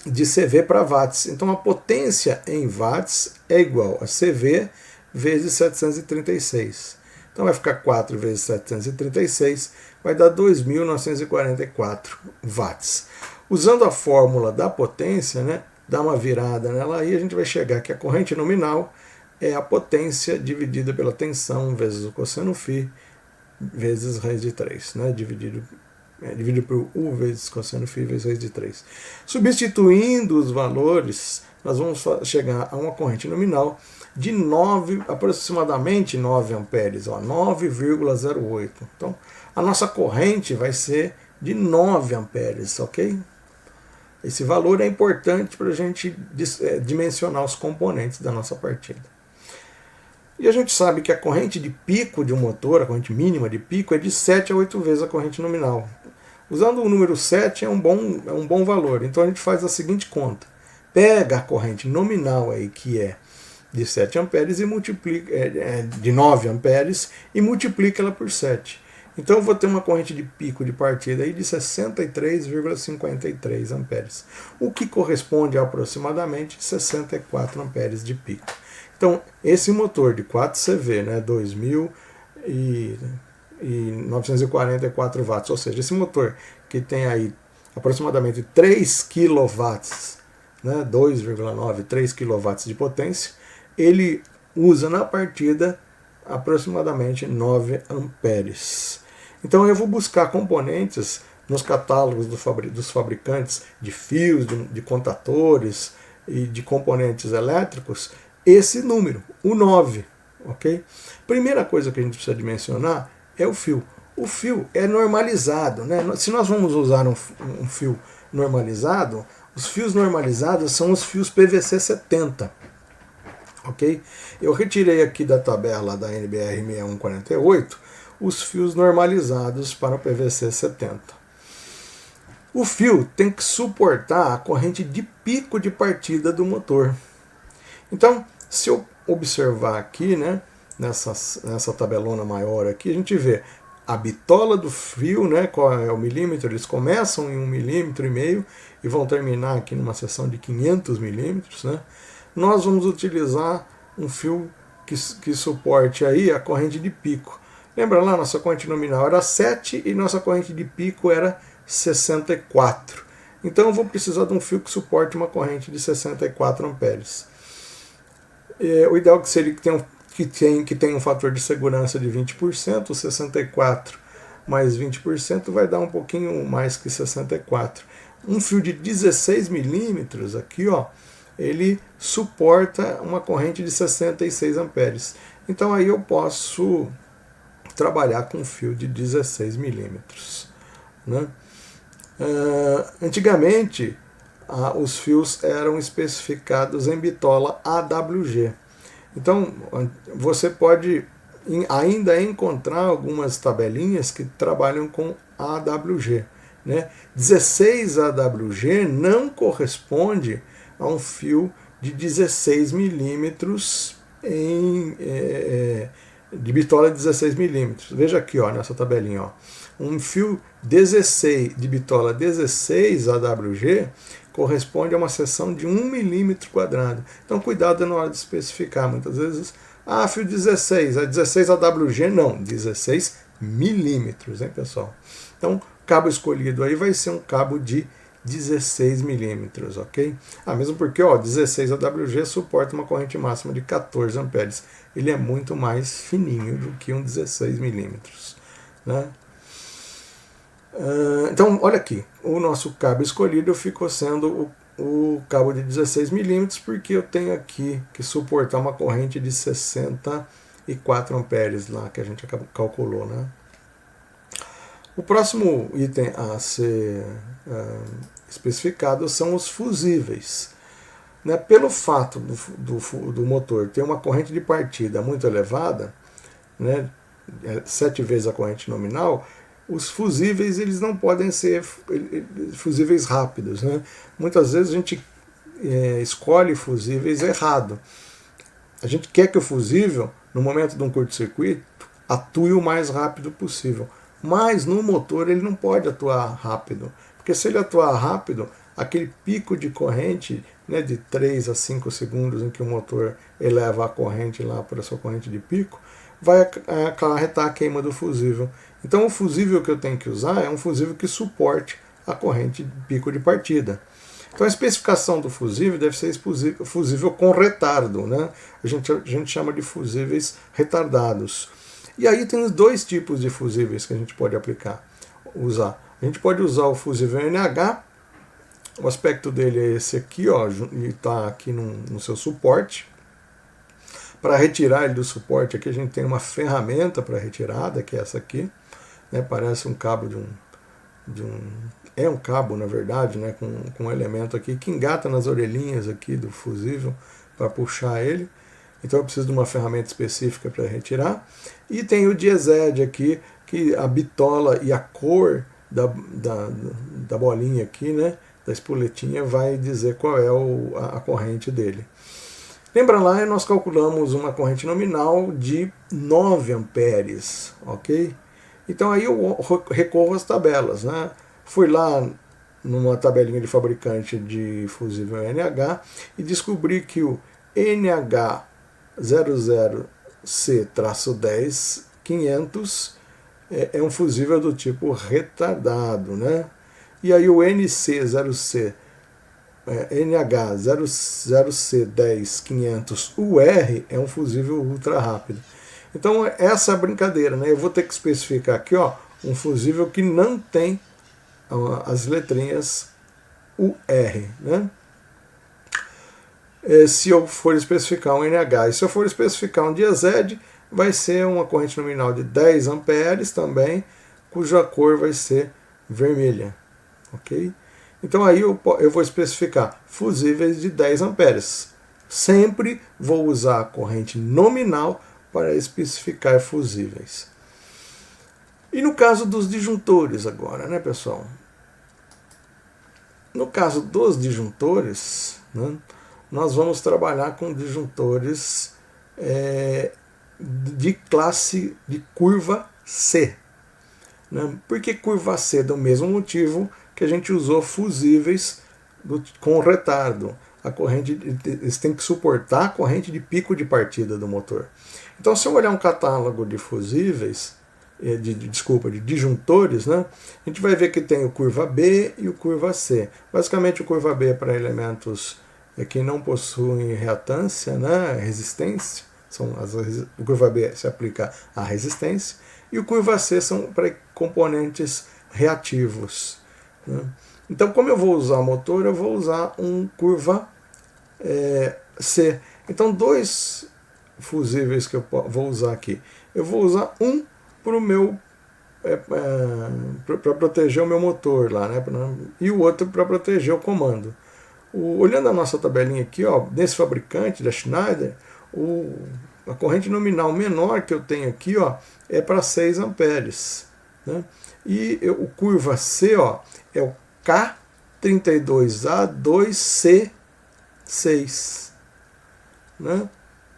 CV para watts. Então a potência em watts é igual a CV vezes 736. Então vai ficar 4 vezes 736, vai dar 2.944 watts. Usando a fórmula da potência, né, dá uma virada nela aí, a gente vai chegar que a corrente nominal é a potência dividida pela tensão vezes o cosseno φ vezes raiz de 3, né, dividido por U vezes cosseno φ vezes raiz de 3. Substituindo os valores, nós vamos chegar a uma corrente nominal de aproximadamente 9 amperes, 9,08. Então, a nossa corrente vai ser de 9 amperes, ok? Esse valor é importante para a gente dimensionar os componentes da nossa partida. E a gente sabe que a corrente de pico de um motor, a corrente mínima de pico, é de 7 a 8 vezes a corrente nominal. Usando o número 7 é um bom valor. Então a gente faz a seguinte conta. Pega a corrente nominal aí, que é de 7 amperes, e multiplica, de 9 amperes, e multiplica ela por 7. Então eu vou ter uma corrente de pico de partida aí de 63,53 amperes, o que corresponde a aproximadamente 64 amperes de pico. Então esse motor de 4 CV, né, 2.944 watts, ou seja, esse motor que tem aí aproximadamente 3 kW, né, 2,9, 3 kW de potência, ele usa na partida aproximadamente 9 amperes. Então eu vou buscar componentes nos catálogos dos fabricantes de fios, de contatores e de componentes elétricos, esse número, o 9. Ok? Primeira coisa que a gente precisa dimensionar é o fio. O fio é normalizado, né? Se nós vamos usar um fio normalizado, os fios normalizados são os fios PVC 70. Ok? Eu retirei aqui da tabela da NBR 6148 os fios normalizados para o PVC 70. O fio tem que suportar a corrente de pico de partida do motor. Então, se eu observar aqui, né, nessa tabelona maior aqui, a gente vê a bitola do fio, né, qual é o milímetro, eles começam em 1,5 milímetro e vão terminar aqui numa seção de 500 milímetros, né? Nós vamos utilizar um fio que suporte aí a corrente de pico. Lembra lá, nossa corrente nominal era 7 e nossa corrente de pico era 64. Então eu vou precisar de um fio que suporte uma corrente de 64 amperes. O ideal que seria que tenha um fator de segurança de 20%, 64 mais 20% vai dar um pouquinho mais que 64. Um fio de 16 milímetros aqui, ó, ele suporta uma corrente de 66 amperes. Então aí eu posso trabalhar com um fio de 16 milímetros. Né? Antigamente, os fios eram especificados em bitola AWG. Então, você pode ainda encontrar algumas tabelinhas que trabalham com AWG. Né? 16 AWG não corresponde a um fio de 16 milímetros de bitola de 16 milímetros. Veja aqui, ó, nessa tabelinha. Ó. Um fio 16 de bitola 16 AWG corresponde a uma seção de 1 milímetro quadrado. Então, cuidado na hora de especificar. Muitas vezes, fio 16, 16 AWG, não, 16 milímetros, hein, pessoal? Então, o cabo escolhido aí vai ser um cabo de 16 milímetros, ok? Mesmo porque, ó, 16 AWG suporta uma corrente máxima de 14 amperes. Ele é muito mais fininho do que um 16 milímetros, né? Então, olha aqui, o nosso cabo escolhido ficou sendo o cabo de 16 milímetros, porque eu tenho aqui que suportar uma corrente de 64 amperes lá, que a gente calculou, né? O próximo item a ser especificado são os fusíveis. Né? Pelo fato do motor ter uma corrente de partida muito elevada, né, 7 vezes a corrente nominal, os fusíveis eles não podem ser fusíveis rápidos. Né? Muitas vezes a gente escolhe fusíveis errado. A gente quer que o fusível, no momento de um curto-circuito, atue o mais rápido possível. Mas no motor ele não pode atuar rápido. Porque se ele atuar rápido, aquele pico de corrente, né, de 3 a 5 segundos em que o motor eleva a corrente lá para a sua corrente de pico, vai acarretar a queima do fusível. Então o fusível que eu tenho que usar é um fusível que suporte a corrente de pico de partida. Então a especificação do fusível deve ser fusível com retardo. Né? A gente chama de fusíveis retardados. E aí tem os dois tipos de fusíveis que a gente pode usar. A gente pode usar o fusível NH, o aspecto dele é esse aqui, ó, ele está aqui no seu suporte. Para retirar ele do suporte, aqui a gente tem uma ferramenta para retirada, que é essa aqui. Né, parece um cabo é um cabo, na verdade, né, com um elemento aqui que engata nas orelhinhas aqui do fusível para puxar ele. Então eu preciso de uma ferramenta específica para retirar. E tem o diezed aqui, que a bitola e a cor da bolinha aqui, né, da espoletinha, vai dizer qual é a corrente dele. Lembra lá, nós calculamos uma corrente nominal de 9 amperes, ok? Então aí eu recorro às tabelas, né? Fui lá numa tabelinha de fabricante de fusível NH e descobri que o NH00C-10-500 é um fusível do tipo retardado, né? E aí o NH00C-10-500UR é um fusível ultra rápido. Então essa é a brincadeira, né? Eu vou ter que especificar aqui, ó, um fusível que não tem as letrinhas UR, né? Se eu for especificar um NH e se eu for especificar um diezed, vai ser uma corrente nominal de 10 amperes também, cuja cor vai ser vermelha, ok? Então aí eu vou especificar fusíveis de 10 amperes. Sempre vou usar a corrente nominal para especificar fusíveis. E no caso dos disjuntores agora, né, pessoal? No caso dos disjuntores, né, nós vamos trabalhar com disjuntores de classe de curva C. Né? Por que curva C? Do mesmo motivo que a gente usou fusíveis com retardo. Eles têm que suportar a corrente de pico de partida do motor. Então, se eu olhar um catálogo de fusíveis, de disjuntores, né, a gente vai ver que tem o curva B e o curva C. Basicamente, o curva B é para elementos que não possuem reatância, né, resistência, o curva B se aplica à resistência, e o curva C são para componentes reativos. Né? Então, como eu vou usar motor, eu vou usar um curva C. Então, dois fusíveis que eu vou usar aqui. Eu vou usar um para o meu para proteger o meu motor lá, né? E o outro para proteger o comando. Olhando a nossa tabelinha aqui, ó, desse fabricante, da Schneider, a corrente nominal menor que eu tenho aqui, ó, é para 6 amperes. Né? E o curva C, ó, é o K32A2C6. Né?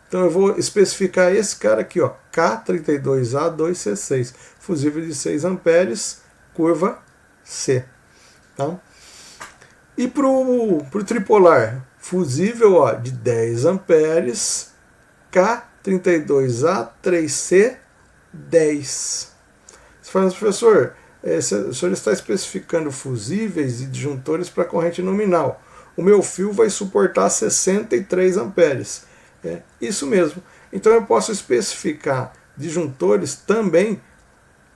Então eu vou especificar esse cara aqui, ó, K32A2C6, fusível de 6 amperes, curva C. Tá? E para o tripolar, fusível, ó, de 10 amperes, K32A3C10. Você fala, professor, o senhor está especificando fusíveis e disjuntores para corrente nominal. O meu fio vai suportar 63 amperes. Isso mesmo. Então eu posso especificar disjuntores também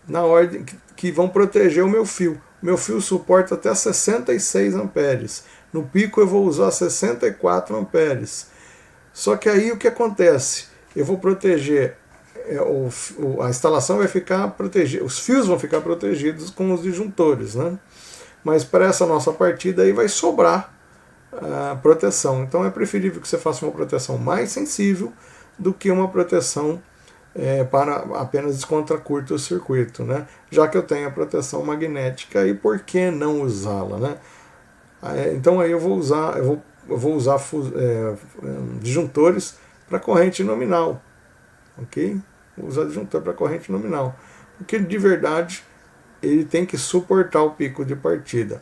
na ordem que vão proteger o meu fio. O meu fio suporta até 66 amperes. No pico eu vou usar 64 amperes. Só que aí o que acontece? Eu vou proteger, a instalação vai ficar protegida, os fios vão ficar protegidos com os disjuntores, né? Mas para essa nossa partida aí vai sobrar a proteção. Então é preferível que você faça uma proteção mais sensível do que uma proteção para apenas contra curto-circuito, né? Já que eu tenho a proteção magnética, e por que não usá-la, né? Então aí eu vou usar disjuntores para corrente nominal, ok? Vou usar disjuntor para corrente nominal, porque de verdade ele tem que suportar o pico de partida.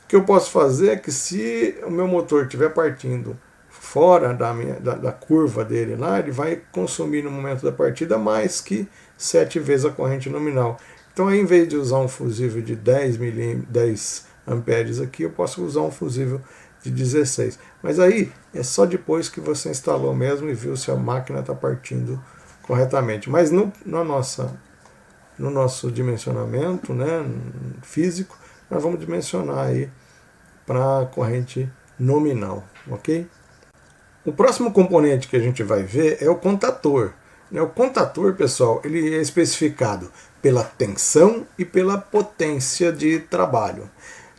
O que eu posso fazer é que se o meu motor estiver partindo fora da curva dele lá, ele vai consumir no momento da partida mais que 7 vezes a corrente nominal. Então, aí, em vez de usar um fusível de 10 amperes aqui, eu posso usar um fusível de 16. Mas aí é só depois que você instalou mesmo e viu se a máquina está partindo corretamente. Mas no nosso dimensionamento, né, físico, nós vamos dimensionar aí para corrente nominal, ok? O próximo componente que a gente vai ver é o contator. O contator, pessoal, ele é especificado pela tensão e pela potência de trabalho.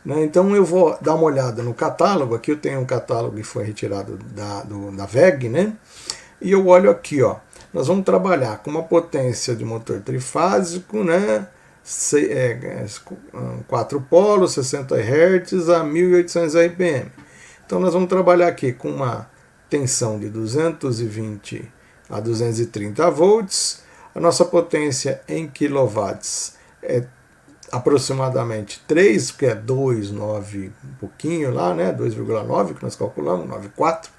Então eu vou dar uma olhada no catálogo. Aqui eu tenho um catálogo que foi retirado da WEG, né? E eu olho aqui, ó. Nós vamos trabalhar com uma potência de motor trifásico, né? 4 polos, 60 Hz a 1800 RPM. Então nós vamos trabalhar aqui com uma tensão de 220 a 230 volts. A nossa potência em kilowatts é aproximadamente 3, que é 2,9 um pouquinho lá, né? 2,9 que nós calculamos, 9,4.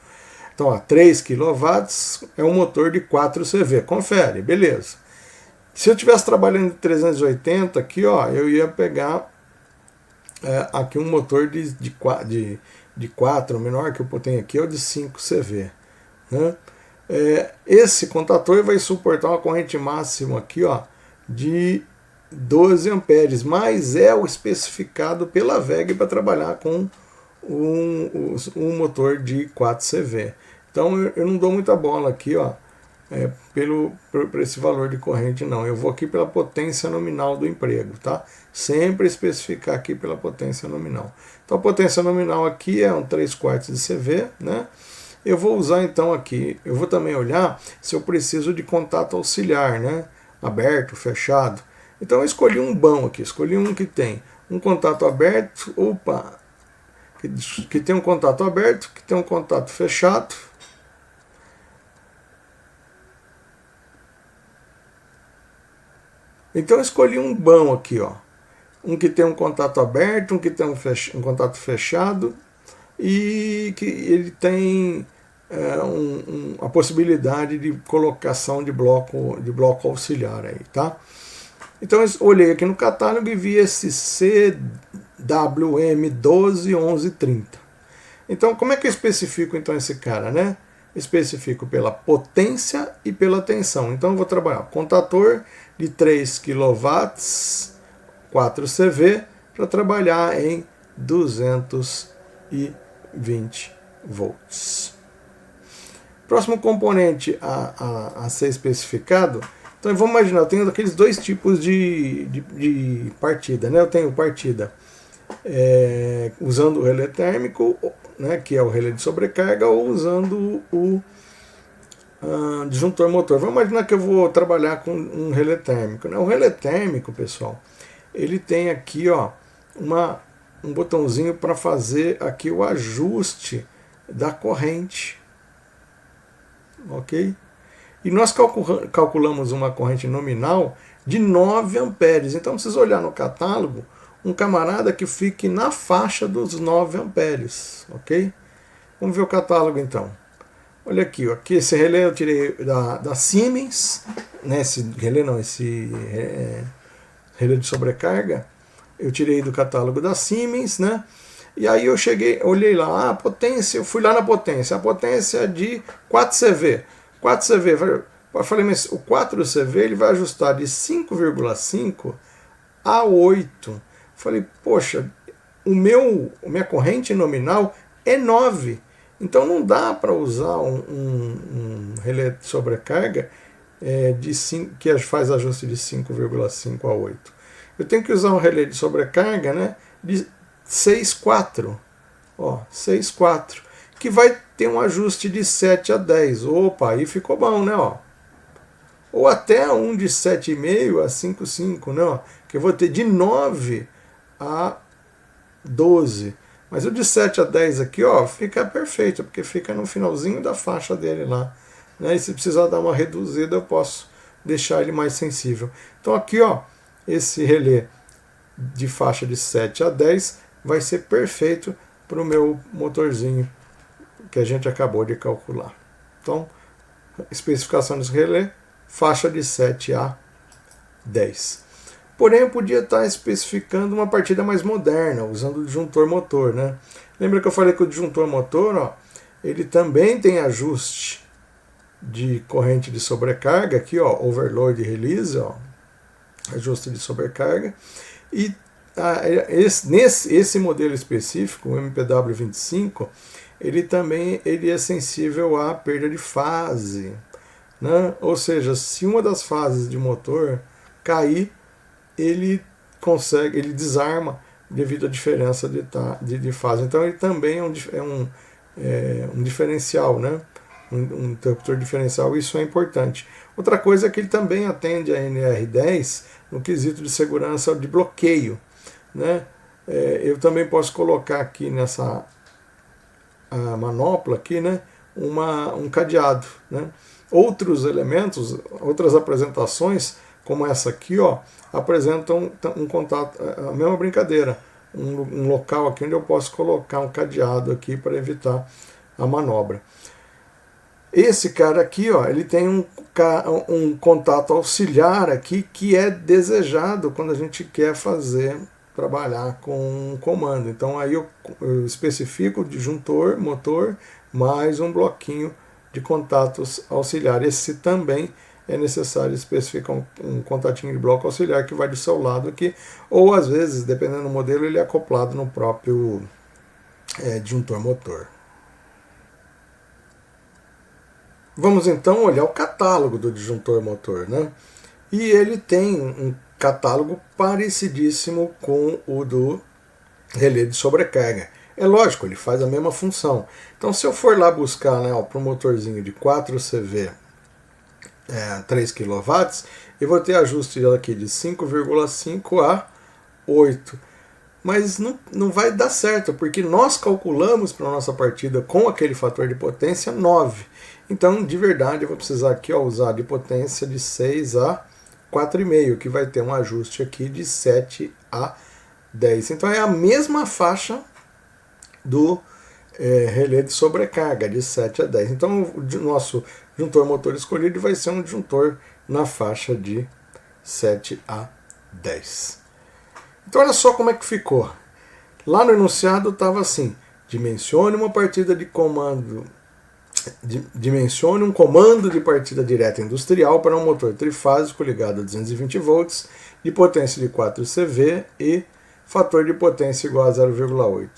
Então, ó, 3 kW é um motor de 4 CV. Confere, beleza. Se eu estivesse trabalhando de 380 aqui, ó, eu ia pegar aqui um motor de 4, o menor que eu tenho aqui é o de 5 CV. Né? Esse contator vai suportar uma corrente máxima aqui, ó, de 12 amperes, mas é o especificado pela WEG para trabalhar com um motor de 4 CV. Então eu não dou muita bola aqui, ó, por esse valor de corrente, não. Eu vou aqui pela potência nominal do emprego, tá? Sempre especificar aqui pela potência nominal. Então a potência nominal aqui é um 3/4 de CV, né? Eu vou usar então aqui, eu vou também olhar se eu preciso de contato auxiliar, né? Aberto, fechado. Então eu escolhi um bom aqui, escolhi um que tem um contato aberto, que tem um contato aberto, que tem um contato fechado. Então eu escolhi um bom aqui, ó. Um que tem um contato aberto, um que tem um contato fechado e que ele tem a possibilidade de colocação de bloco auxiliar aí, tá? Então eu olhei aqui no catálogo e vi esse CWM121130. Então, como é que eu especifico então esse cara, né? Especifico pela potência e pela tensão. Então, eu vou trabalhar contator de 3 kW, 4 CV, para trabalhar em 220 volts. Próximo componente a ser especificado. Então, vamos imaginar, eu tenho aqueles dois tipos de partida, né? Eu tenho partida usando o relé térmico, né, que é o relé de sobrecarga, ou usando o disjuntor motor. Vamos imaginar que eu vou trabalhar com um relé térmico, né? O relé térmico, pessoal, ele tem aqui, ó, um botãozinho para fazer aqui o ajuste da corrente, ok? E nós calculamos uma corrente nominal de 9 amperes. Então, precisa olhar no catálogo um camarada que fique na faixa dos 9 amperes, ok? Vamos ver o catálogo então. Olha aqui, ó, aqui esse relé eu tirei da Siemens, né? Esse relé não, esse relé de sobrecarga, eu tirei do catálogo da Siemens, né? E aí eu olhei lá, a potência, eu fui lá na potência, a potência é de 4 CV. 4 CV, eu falei, mas o 4 CV ele vai ajustar de 5,5 a 8. Falei, poxa, minha corrente nominal é 9. Então não dá para usar um relé de sobrecarga que faz ajuste de 5,5 a 8. Eu tenho que usar um relé de sobrecarga, né, de 6,4. Ó, 6,4. Que vai ter um ajuste de 7 a 10. Opa, aí ficou bom, né? Ó. Ou até um de 7,5 a 5,5, né? Ó, que eu vou ter de 9 a 12. Mas o de 7 a 10 aqui, ó, fica perfeito, porque fica no finalzinho da faixa dele lá. Né? E se precisar dar uma reduzida, eu posso deixar ele mais sensível. Então aqui, ó, esse relé de faixa de 7 a 10 vai ser perfeito para o meu motorzinho que a gente acabou de calcular. Então, especificação desse relé, faixa de 7 a 10. Porém, eu podia estar especificando uma partida mais moderna, usando o disjuntor motor, né? Lembra que eu falei que o disjuntor motor, ó, ele também tem ajuste de corrente de sobrecarga, aqui, ó, overload e release, ó, ajuste de sobrecarga. E esse modelo específico, o MPW25, ele é sensível à perda de fase, né? Ou seja, se uma das fases de motor cair, ele desarma devido à diferença de fase. Então ele também é um diferencial, né? Um interruptor diferencial, isso é importante. Outra coisa é que ele também atende a NR10 no quesito de segurança de bloqueio, né? Eu também posso colocar aqui nessa manopla aqui, né, um cadeado, né? Outros elementos, outras apresentações, como essa aqui, ó, apresentam um contato, a mesma brincadeira, um local aqui onde eu posso colocar um cadeado aqui para evitar a manobra. Esse cara aqui, ó, ele tem um contato auxiliar aqui que é desejado quando a gente quer trabalhar com um comando. Então aí eu especifico o disjuntor, motor, mais um bloquinho de contatos auxiliares. Esse também é necessário especificar um contatinho de bloco auxiliar que vai do seu lado aqui, ou às vezes, dependendo do modelo, ele é acoplado no próprio disjuntor motor. Vamos então olhar o catálogo do disjuntor motor, né? E ele tem um catálogo parecidíssimo com o do relé de sobrecarga. É lógico, ele faz a mesma função. Então, se eu for lá buscar, né, para um motorzinho de 4 CV 3 kW, eu vou ter ajuste aqui de 5,5 a 8. Mas não vai dar certo, porque nós calculamos para a nossa partida com aquele fator de potência 9. Então, de verdade, eu vou precisar aqui, ó, usar de potência de 6 a 4,5, que vai ter um ajuste aqui de 7 a 10. Então é a mesma faixa do relé de sobrecarga, de 7 a 10. Então o nosso disjuntor motor escolhido vai ser um disjuntor na faixa de 7 a 10. Então olha só como é que ficou. Lá no enunciado estava assim, Dimensione uma partida de comando. Dimensione um comando de partida direta industrial para um motor trifásico ligado a 220 volts, de potência de 4 CV e fator de potência igual a 0,8.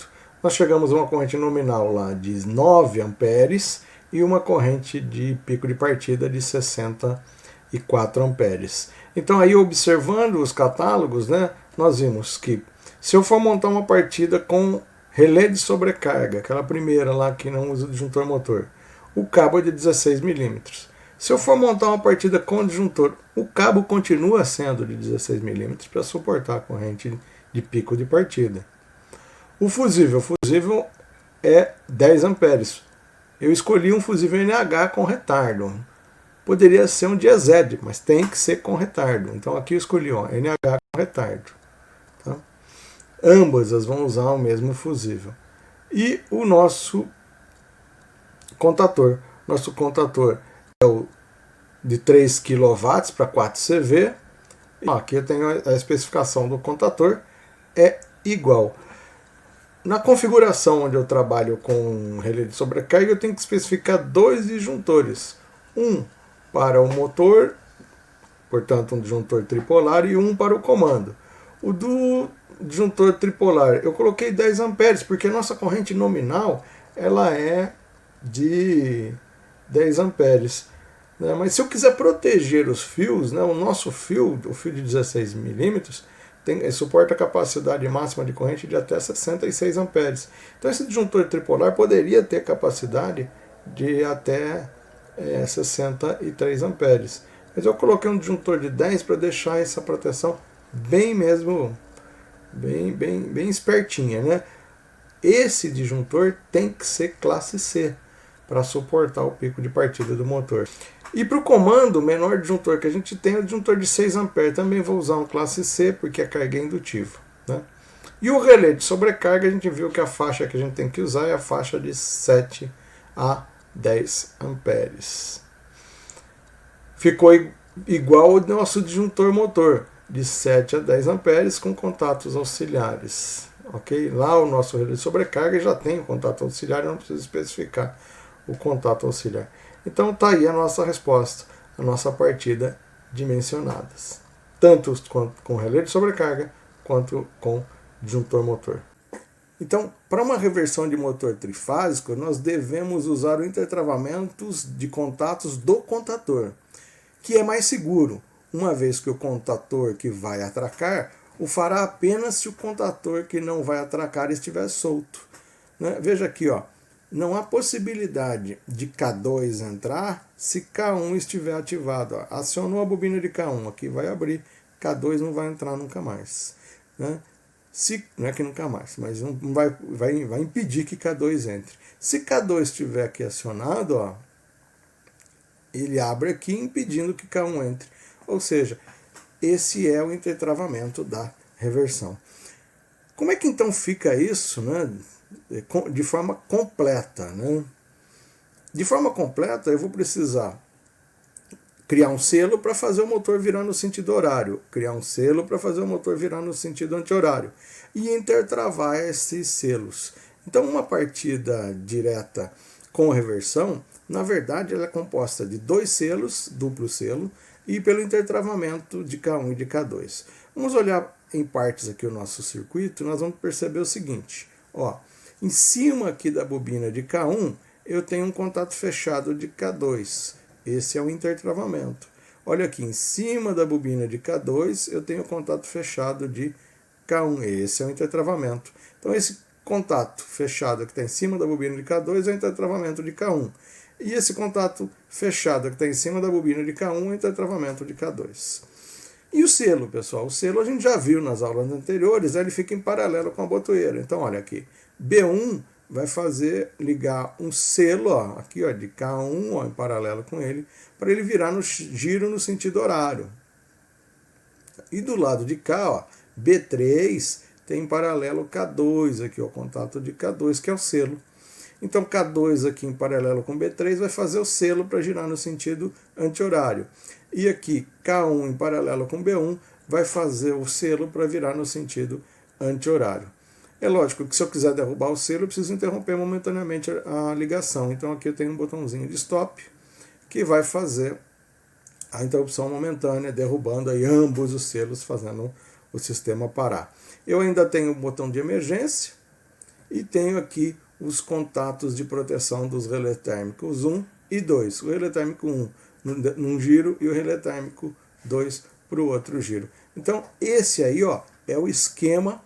Nós chegamos a uma corrente nominal lá de 9 amperes e uma corrente de pico de partida de 64 amperes. Então aí, observando os catálogos, né, nós vimos que se eu for montar uma partida com relé de sobrecarga, aquela primeira lá que não usa disjuntor motor, o cabo é de 16 milímetros. Se eu for montar uma partida com disjuntor, o cabo continua sendo de 16 milímetros para suportar a corrente de pico de partida. O fusível é 10 amperes. Eu escolhi um fusível NH com retardo. Poderia ser um diesel, mas tem que ser com retardo. Então aqui eu escolhi NH com retardo. Tá? Ambas vão usar o mesmo fusível. E o nosso contator. Nosso contator é o de 3 kW para 4 CV. Aqui eu tenho a especificação do contator. É igual. Na configuração onde eu trabalho com relé de sobrecarga, eu tenho que especificar 2 disjuntores. Um para o motor, portanto um disjuntor tripolar, e um para o comando. O do disjuntor tripolar, eu coloquei 10 amperes, porque a nossa corrente nominal ela é de 10 amperes. Né? Mas se eu quiser proteger os fios, né, o nosso fio, o fio de 16 milímetros, suporta a capacidade máxima de corrente de até 66 amperes. Então esse disjuntor tripolar poderia ter capacidade de até 63 amperes. Mas eu coloquei um disjuntor de 10 para deixar essa proteção bem espertinha, né? Esse disjuntor tem que ser classe C para suportar o pico de partida do motor. E para o comando, o menor disjuntor que a gente tem é o disjuntor de 6 amperes. Também vou usar um classe C porque a carga é indutiva. Né? E o relé de sobrecarga, a gente viu que a faixa que a gente tem que usar é a faixa de 7 a 10 amperes. Ficou igual ao nosso disjuntor motor, de 7 a 10 amperes com contatos auxiliares. Okay? Lá o nosso relé de sobrecarga já tem o contato auxiliar, eu não preciso especificar o contato auxiliar. Então está aí a nossa resposta, a nossa partida dimensionadas. Tanto com relé de sobrecarga, quanto com disjuntor motor. Então, para uma reversão de motor trifásico, nós devemos usar o intertravamentos de contatos do contator, que é mais seguro, uma vez que o contator que vai atracar o fará apenas se o contator que não vai atracar estiver solto. Né? Veja aqui, ó. Não há possibilidade de K2 entrar se K1 estiver ativado. Ó. Acionou a bobina de K1, aqui vai abrir, K2 não vai entrar nunca mais. Né? Não é que nunca mais, mas não vai impedir que K2 entre. Se K2 estiver aqui acionado, ó, ele abre aqui impedindo que K1 entre. Ou seja, esse é o intertravamento da reversão. Como é que então fica isso, né? De forma completa, né? De forma completa, eu vou precisar criar um selo para fazer o motor virar no sentido horário, criar um selo para fazer o motor virar no sentido anti-horário e intertravar esses selos. Então, uma partida direta com reversão, na verdade, ela é composta de 2 selos, duplo selo, e pelo intertravamento de K1 e de K2. Vamos olhar em partes aqui o nosso circuito, nós vamos perceber o seguinte, ó. Em cima aqui da bobina de K1, eu tenho um contato fechado de K2. Esse é o intertravamento. Olha aqui, em cima da bobina de K2, eu tenho contato fechado de K1. Esse é o intertravamento. Então, esse contato fechado que está em cima da bobina de K2 é o intertravamento de K1. E esse contato fechado que está em cima da bobina de K1 é o intertravamento de K2. E o selo, pessoal? O selo a gente já viu nas aulas anteriores, ele fica em paralelo com a botoeira. Então, olha aqui. B1 vai ligar um selo, ó, aqui ó, de K1 ó, em paralelo com ele, para ele virar no giro no sentido horário. E do lado de cá, ó, B3 tem em paralelo K2, aqui ó, o contato de K2, que é o selo. Então K2 aqui em paralelo com B3 vai fazer o selo para girar no sentido anti-horário. E aqui K1 em paralelo com B1 vai fazer o selo para virar no sentido anti-horário. É lógico que se eu quiser derrubar o selo, eu preciso interromper momentaneamente a ligação. Então aqui eu tenho um botãozinho de stop que vai fazer a interrupção momentânea, derrubando aí ambos os selos, fazendo o sistema parar. Eu ainda tenho o botão de emergência e tenho aqui os contatos de proteção dos relés térmicos 1 e 2. O relé térmico 1 num giro e o relé térmico 2 para o outro giro. Então esse aí é o esquema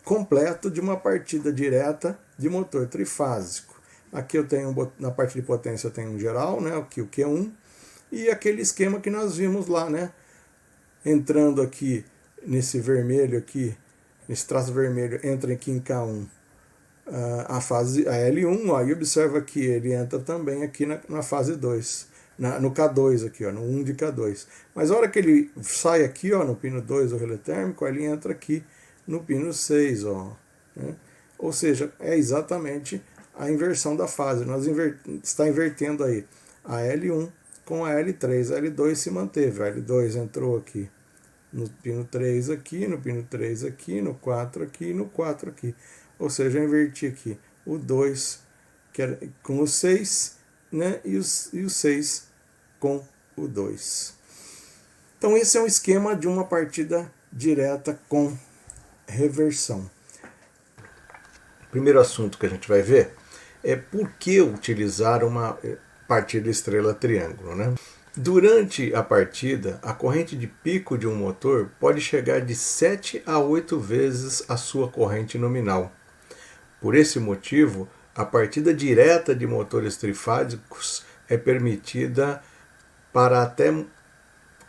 completo de uma partida direta de motor trifásico. Aqui eu tenho, na parte de potência eu tenho um geral, né, aqui o Q1, e aquele esquema que nós vimos lá, né, entrando aqui nesse vermelho aqui, nesse traço vermelho, entra aqui em K1 a L1, ó, e observa que ele entra também aqui na fase 2, no K2 aqui, ó, no 1 de K2. Mas a hora que ele sai aqui, ó, no pino 2 do relé térmico, ele entra aqui no pino 6, ó, né? Ou seja, é exatamente a inversão da fase. Nós está invertendo aí a L1 com a L3. A L2 se manteve, a L2 entrou aqui no pino 3 aqui, no pino 3 aqui, no 4 aqui, no 4 aqui. Ou seja, eu inverti aqui o 2 com o 6, né, e o 6 com o 2. Então esse é um esquema de uma partida direta com reversão. O primeiro assunto que a gente vai ver é por que utilizar uma partida estrela-triângulo, né? Durante a partida, a corrente de pico de um motor pode chegar de 7 a 8 vezes a sua corrente nominal. Por esse motivo, a partida direta de motores trifásicos é permitida para até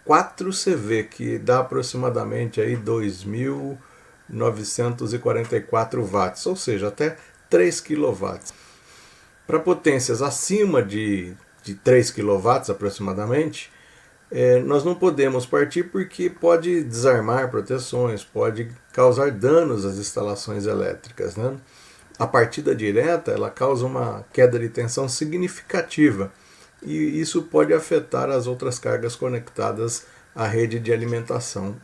4 CV, que dá aproximadamente aí 2.944 watts, ou seja, até 3 kW. Para potências acima de 3 kW aproximadamente, nós não podemos partir porque pode desarmar proteções, pode causar danos às instalações elétricas, né? A partida direta ela causa uma queda de tensão significativa e isso pode afetar as outras cargas conectadas à rede de alimentação.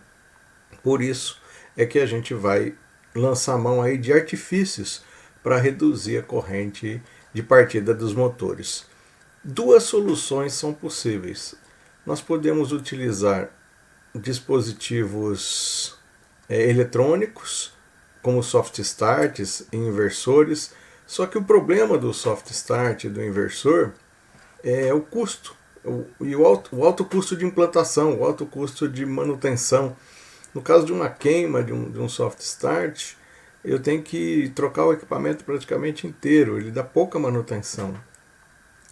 Por isso é que a gente vai lançar mão aí de artifícios para reduzir a corrente de partida dos motores. Duas soluções são possíveis. Nós podemos utilizar dispositivos eletrônicos, como soft starts e inversores, só que o problema do soft start e do inversor é o custo, o alto custo de implantação, o alto custo de manutenção. No caso de uma queima de um soft start, eu tenho que trocar o equipamento praticamente inteiro, ele dá pouca manutenção.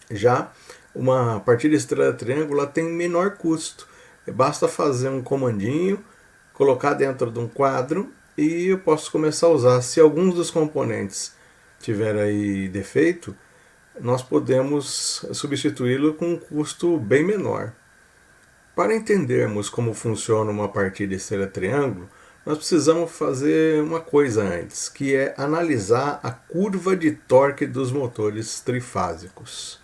Já uma partida estrela-triângulo tem menor custo, basta fazer um comandinho, colocar dentro de um quadro e eu posso começar a usar. Se alguns dos componentes tiver aí defeito, nós podemos substituí-lo com um custo bem menor. Para entendermos como funciona uma partida estrela-triângulo, nós precisamos fazer uma coisa antes, que é analisar a curva de torque dos motores trifásicos.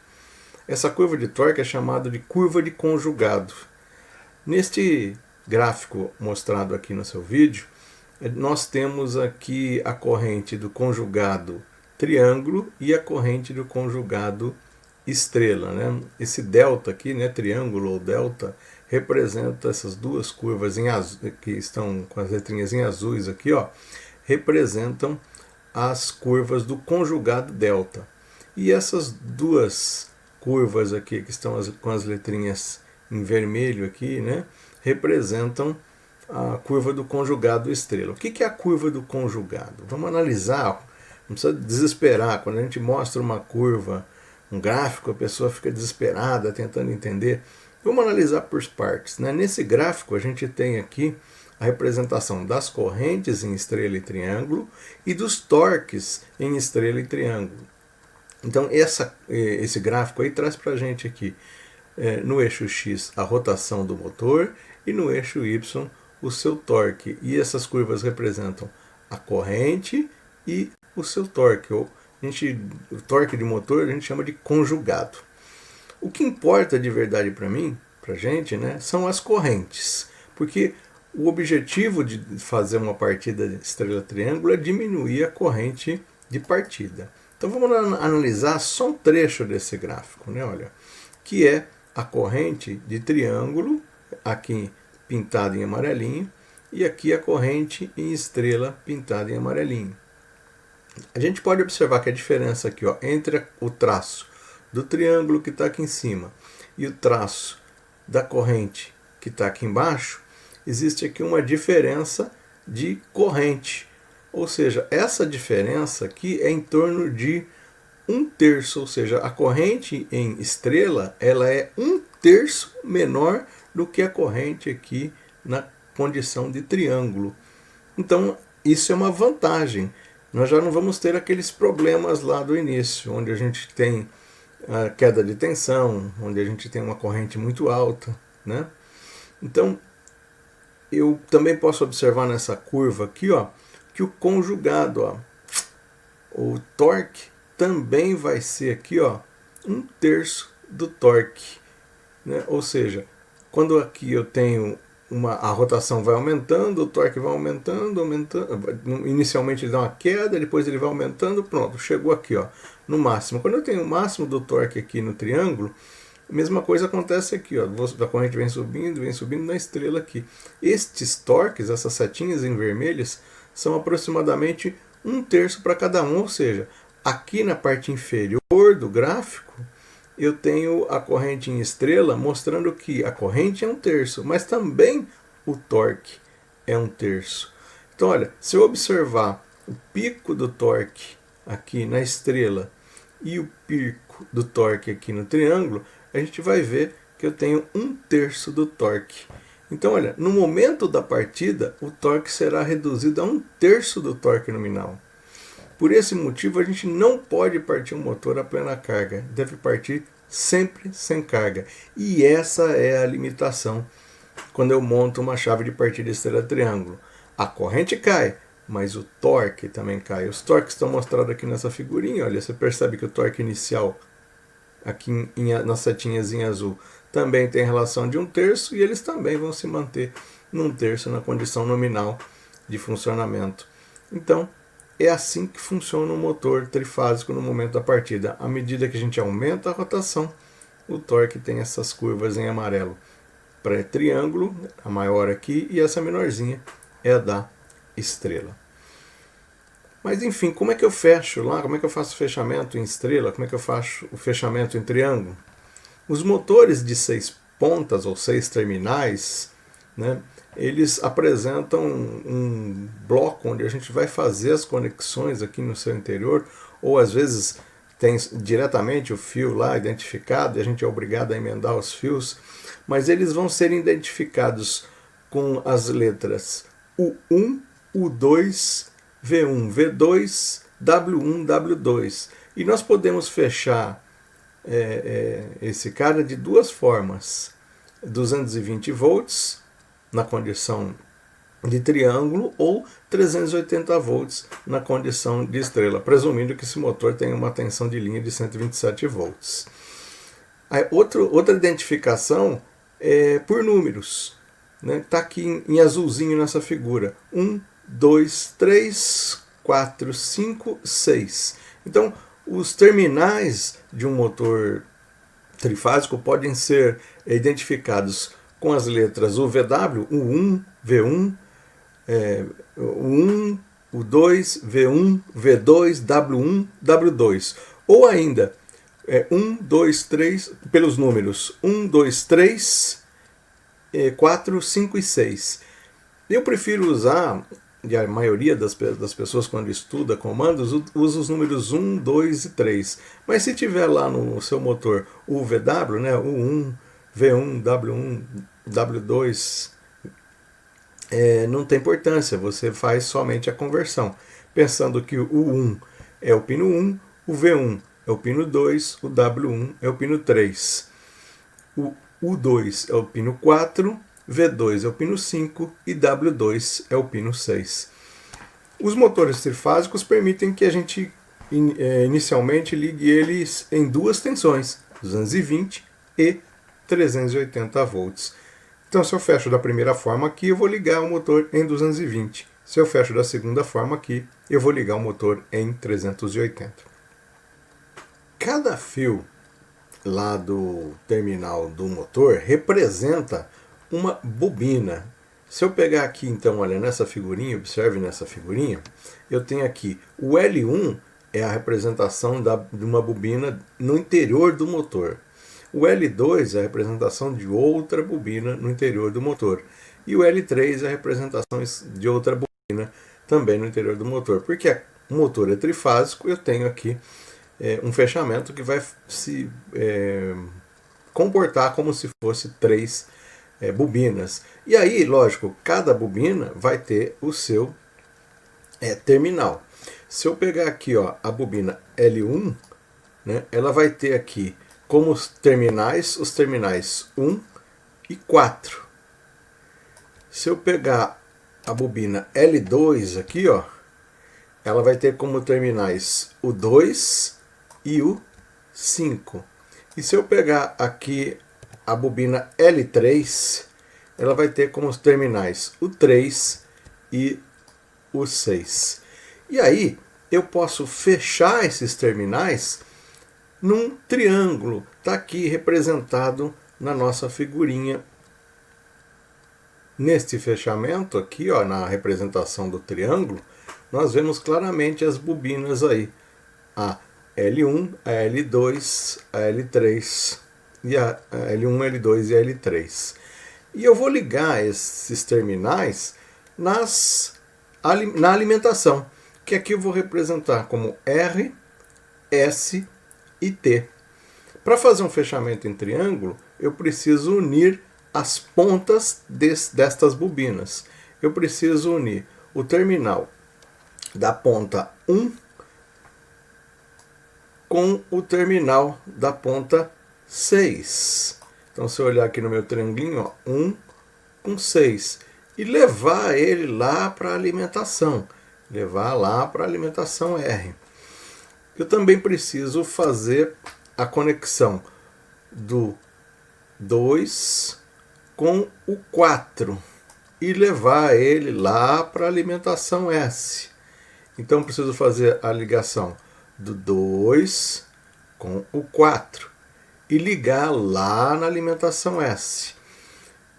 Essa curva de torque é chamada de curva de conjugado. Neste gráfico mostrado aqui no seu vídeo, nós temos aqui a corrente do conjugado triângulo e a corrente do conjugado estrela, né? Esse delta aqui, né, triângulo ou delta, representa essas duas curvas em azul, que estão com as letrinhas em azuis aqui, ó, representam as curvas do conjugado delta. E essas duas curvas aqui, que estão com as letrinhas em vermelho aqui, né, representam a curva do conjugado estrela. O que é a curva do conjugado? Vamos analisar, não precisa desesperar. Quando a gente mostra uma curva, um gráfico, a pessoa fica desesperada tentando entender. Vamos analisar por partes, né? Nesse gráfico a gente tem aqui a representação das correntes em estrela e triângulo e dos torques em estrela e triângulo. Então esse gráfico aí traz para a gente aqui no eixo X a rotação do motor e no eixo Y o seu torque. E essas curvas representam a corrente e o seu torque. O torque de motor a gente chama de conjugado. O que importa de verdade para mim, para a gente, né, são as correntes. Porque o objetivo de fazer uma partida de estrela-triângulo é diminuir a corrente de partida. Então vamos analisar só um trecho desse gráfico, né? Olha, que é a corrente de triângulo, aqui pintada em amarelinho, e aqui a corrente em estrela pintada em amarelinho. A gente pode observar que a diferença aqui, ó, entre o traço do triângulo que está aqui em cima e o traço da corrente que está aqui embaixo, existe aqui uma diferença de corrente. Ou seja, essa diferença aqui é em torno de 1/3, ou seja, a corrente em estrela ela é 1/3 menor do que a corrente aqui na condição de triângulo. Então, isso é uma vantagem. Nós já não vamos ter aqueles problemas lá do início, onde a gente tem a queda de tensão, onde a gente tem uma corrente muito alta, né? Então, eu também posso observar nessa curva aqui, ó, que o conjugado, ó, o torque, também vai ser aqui, ó, 1/3 do torque, né? Ou seja, quando aqui eu tenho a rotação vai aumentando, o torque vai aumentando, inicialmente ele dá uma queda, depois ele vai aumentando, pronto, chegou aqui, ó, no máximo. Quando eu tenho o máximo do torque aqui no triângulo, a mesma coisa acontece aqui, ó, a corrente vem subindo na estrela aqui. Estes torques, essas setinhas em vermelhas, são aproximadamente 1/3 para cada um, ou seja, aqui na parte inferior do gráfico, eu tenho a corrente em estrela mostrando que a corrente é 1/3, mas também o torque é 1/3. Então, olha, se eu observar o pico do torque aqui na estrela e o pico do torque aqui no triângulo, a gente vai ver que eu tenho 1/3 do torque. Então, olha, no momento da partida, o torque será reduzido a 1/3 do torque nominal. Por esse motivo, a gente não pode partir um motor a plena carga. Deve partir sempre sem carga. E essa é a limitação quando eu monto uma chave de partida estrela-triângulo. A corrente cai, mas o torque também cai. Os torques estão mostrados aqui nessa figurinha. Olha, você percebe que o torque inicial, aqui nas setinhas em azul, também tem relação de 1/3 e eles também vão se manter em 1/3 na condição nominal de funcionamento. Então, é assim que funciona o motor trifásico no momento da partida. À medida que a gente aumenta a rotação, o torque tem essas curvas em amarelo. Para triângulo, a maior aqui, e essa menorzinha é a da estrela. Mas enfim, como é que eu fecho lá? Como é que eu faço o fechamento em estrela? Como é que eu faço o fechamento em triângulo? Os motores de 6 pontas ou 6 terminais, né, eles apresentam um bloco onde a gente vai fazer as conexões aqui no seu interior, ou às vezes tem diretamente o fio lá identificado e a gente é obrigado a emendar os fios, mas eles vão ser identificados com as letras U1, U2, V1, V2, W1, W2. E nós podemos fechar esse cara de duas formas: 220 volts na condição de triângulo ou 380 volts na condição de estrela, presumindo que esse motor tenha uma tensão de linha de 127 volts. Aí, outra identificação é por números, né? Está aqui em azulzinho nessa figura: 1, 2, 3, 4, 5, 6. Então, os terminais de um motor trifásico podem ser identificados com as letras UVW, U1, V1, U1, U2, V1, V2, W1, W2. Ou ainda, 1, 2, 3, pelos números 1, 2, 3, 4, 5 e 6. Eu prefiro usar, e a maioria das pessoas quando estuda comandos, usa os números 1, 2 e 3. Mas se tiver lá no seu motor o VW, né, U1, V1, W1, W2, não tem importância, você faz somente a conversão, pensando que o U1 é o pino 1, o V1 é o pino 2, o W1 é o pino 3, o U2 é o pino 4, V2 é o pino 5 e W2 é o pino 6. Os motores trifásicos permitem que a gente inicialmente ligue eles em duas tensões, 220 e 380 volts. Então, se eu fecho da primeira forma aqui, eu vou ligar o motor em 220. Se eu fecho da segunda forma aqui, eu vou ligar o motor em 380. Cada fio lá do terminal do motor representa uma bobina. Se eu pegar aqui, então, olha, nessa figurinha, observe nessa figurinha, eu tenho aqui o L1 é a representação de uma bobina no interior do motor. O L2 é a representação de outra bobina no interior do motor. E o L3 é a representação de outra bobina também no interior do motor. Porque o motor é trifásico, eu tenho aqui um fechamento que vai se comportar como se fosse três bobinas. E aí, lógico, cada bobina vai ter o seu terminal. Se eu pegar aqui, ó, a bobina L1, né, ela vai ter aqui como os terminais 1 e 4. Se eu pegar a bobina L2 aqui, ó, ela vai ter como terminais o 2 e o 5. E se eu pegar aqui a bobina L3, ela vai ter como terminais o 3 e o 6. E aí eu posso fechar esses terminais num triângulo. Está aqui representado na nossa figurinha. Neste fechamento aqui, ó, na representação do triângulo, nós vemos claramente as bobinas aí. A L1, a L2, a L3 e a L1, L2 e a L3. E eu vou ligar esses terminais na alimentação, que aqui eu vou representar como R, S e T. Para fazer um fechamento em triângulo, eu preciso unir as pontas destas bobinas. Eu preciso unir o terminal da ponta 1 com o terminal da ponta 6. Então, se eu olhar aqui no meu triangulinho, ó, 1 com 6. E levar ele lá para a alimentação. Levar lá para a alimentação R. Eu também preciso fazer a conexão do 2 com o 4 e levar ele lá para a alimentação S. Então preciso fazer a ligação do 2 com o 4 e ligar lá na alimentação S.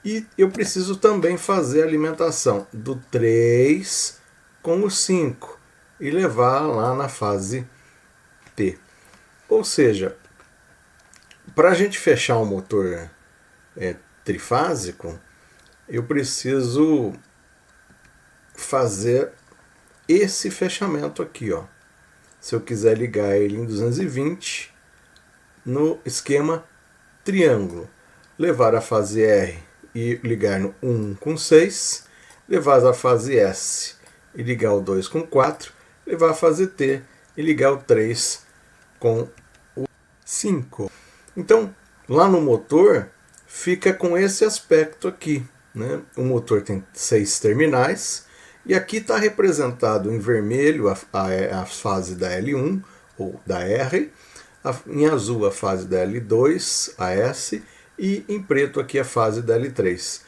E eu preciso também fazer a alimentação do 3 com o 5 e levar lá na fase T. Ou seja, para a gente fechar um motor trifásico, eu preciso fazer esse fechamento aqui, ó. Se eu quiser ligar ele em 220 no esquema triângulo, levar a fase R e ligar no 1 com 6, levar a fase S e ligar o 2 com 4, levar a fase T e ligar o 3 com o 5. Então, lá no motor, fica com esse aspecto aqui, né? O motor tem 6 terminais, e aqui está representado em vermelho a fase da L1, ou da R, em azul a fase da L2, a S, e em preto aqui a fase da L3.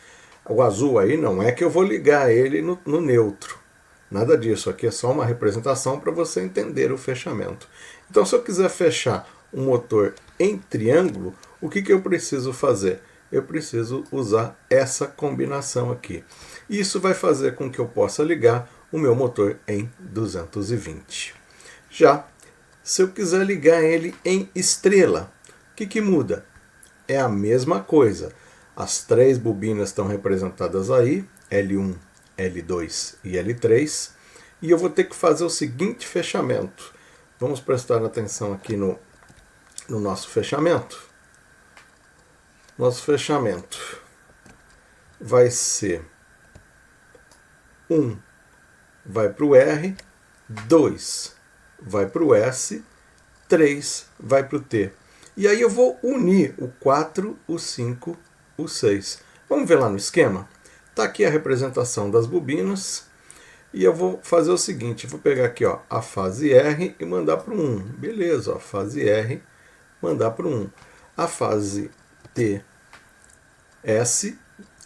O azul aí não é que eu vou ligar ele no neutro. Nada disso, aqui é só uma representação para você entender o fechamento. Então, se eu quiser fechar um motor em triângulo, o que eu preciso fazer? Eu preciso usar essa combinação aqui. Isso vai fazer com que eu possa ligar o meu motor em 220. Já, se eu quiser ligar ele em estrela, o que muda? É a mesma coisa. As 3 bobinas estão representadas aí, L1, L2 e L3, e eu vou ter que fazer o seguinte fechamento. Vamos prestar atenção aqui no nosso fechamento. Nosso fechamento vai ser 1 vai para o R, 2 vai para o S, 3 vai para o T. E aí eu vou unir o 4, o 5, o 6. Vamos ver lá no esquema? Está aqui a representação das bobinas. E eu vou fazer o seguinte, vou pegar aqui, ó, a fase R e mandar para o 1. Beleza, ó, fase R, mandar para o 1. A fase T, S,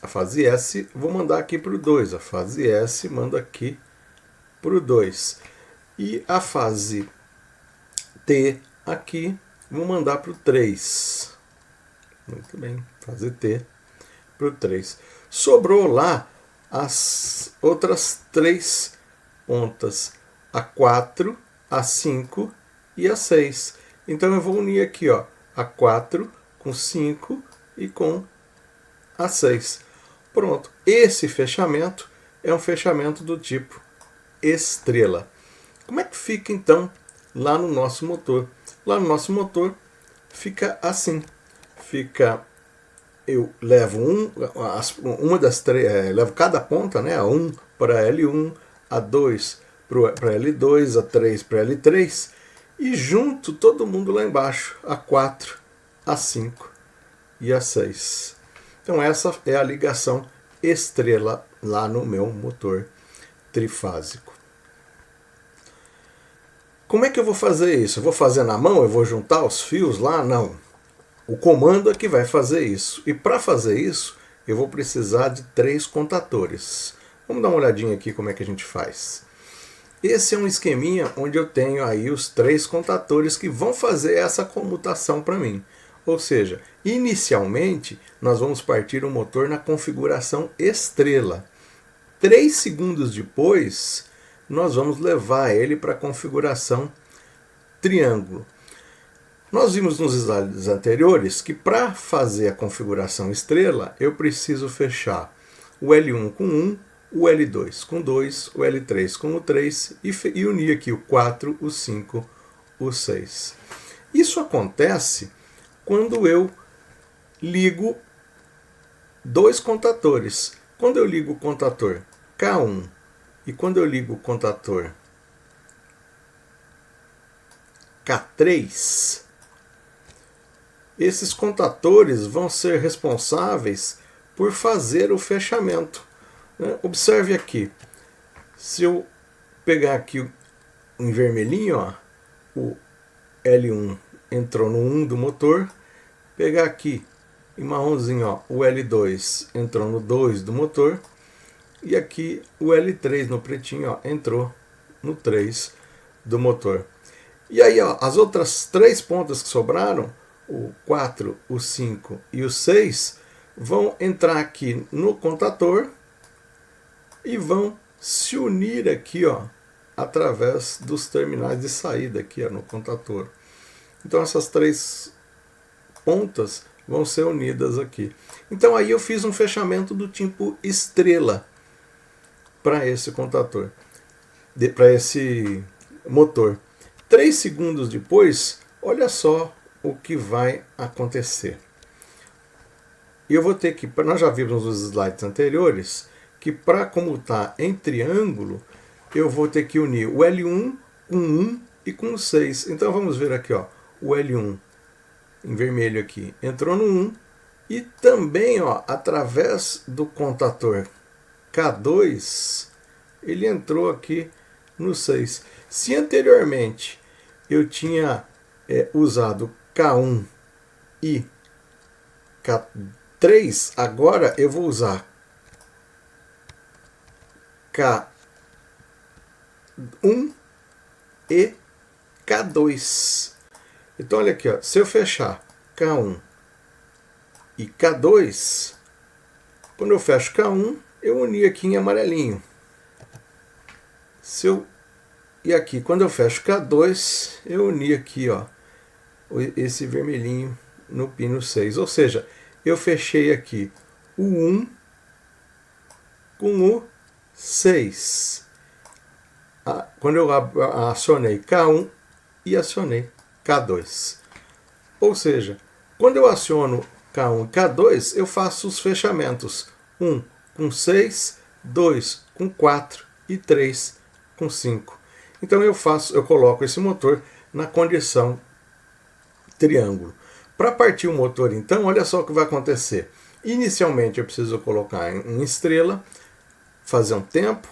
a fase S, vou mandar aqui para o 2. A fase S manda aqui para o 2. E a fase T aqui, vou mandar para o 3. Muito bem, fase T para o 3. Sobrou lá as outras 3 pontas, a 4, a 5 e a 6. Então eu vou unir aqui, ó, a 4 com 5 e com a 6. Pronto, esse fechamento é um fechamento do tipo estrela. Como é que fica então lá no nosso motor? Lá no nosso motor fica assim. Fica, eu levo uma das três, levo cada ponta, né, a 1 para L1, a 2 para L2, a 3 para L3 e junto todo mundo lá embaixo, a 4, a 5 e a 6. Então essa é a ligação estrela lá no meu motor trifásico. Como é que eu vou fazer isso? Eu vou fazer na mão? Eu vou juntar os fios lá? Não. O comando é que vai fazer isso. E para fazer isso, eu vou precisar de 3 contatores. Vamos dar uma olhadinha aqui como é que a gente faz. Esse é um esqueminha onde eu tenho aí os 3 contatores que vão fazer essa comutação para mim. Ou seja, inicialmente nós vamos partir o motor na configuração estrela. 3 segundos depois, nós vamos levar ele para a configuração triângulo. Nós vimos nos slides anteriores que para fazer a configuração estrela, eu preciso fechar o L1 com 1, o L2 com 2, o L3 com o 3 e unir aqui o 4, o 5, o 6. Isso acontece quando eu ligo 2 contatores. Quando eu ligo o contator K1 e quando eu ligo o contator K3, esses contatores vão ser responsáveis por fazer o fechamento. Observe aqui, se eu pegar aqui em vermelhinho, ó, o L1 entrou no 1 do motor, pegar aqui em marronzinho, ó, o L2 entrou no 2 do motor, e aqui o L3 no pretinho, ó, entrou no 3 do motor. E aí, ó, as outras 3 pontas que sobraram, o 4, o 5 e o 6, vão entrar aqui no contator e vão se unir aqui, ó, através dos terminais de saída aqui, ó, no contator. Então essas 3 pontas vão ser unidas aqui. Então aí eu fiz um fechamento do tipo estrela para esse contator, para esse motor. 3 segundos depois, olha só o que vai acontecer. E eu vou ter que, nós já vimos nos slides anteriores, que para comutar em triângulo, eu vou ter que unir o L1 com 1 e com 6. Então vamos ver aqui, ó, o L1 em vermelho aqui entrou no 1 e também, ó, através do contator K2, ele entrou aqui no 6. Se anteriormente eu tinha usado K1 e K3, agora eu vou usar K1 e K2. Então olha aqui, ó, se eu fechar K1 e K2, quando eu fecho K1, eu uni aqui em amarelinho. E aqui, quando eu fecho K2, eu uni aqui, ó, esse vermelhinho no pino 6. Ou seja, eu fechei aqui o 1 com o 6. Quando eu acionei K1 e acionei K2. Ou seja, quando eu aciono K1 e K2, eu faço os fechamentos 1 com 6, 2 com 4 e 3 com 5. Então eu coloco esse motor na condição triângulo. Para partir o motor, então, olha só o que vai acontecer. Inicialmente eu preciso colocar em estrela, fazer um tempo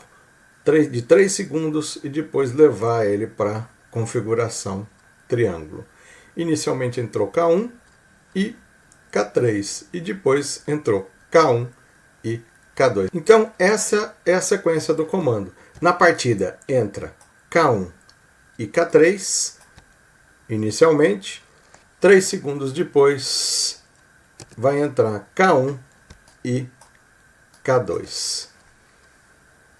de 3 segundos e depois levar ele para configuração triângulo. Inicialmente entrou K1 e K3 e depois entrou K1 e e K2. Então, essa é a sequência do comando. Na partida entra K1 e K3, inicialmente. 3 segundos depois, vai entrar K1 e K2.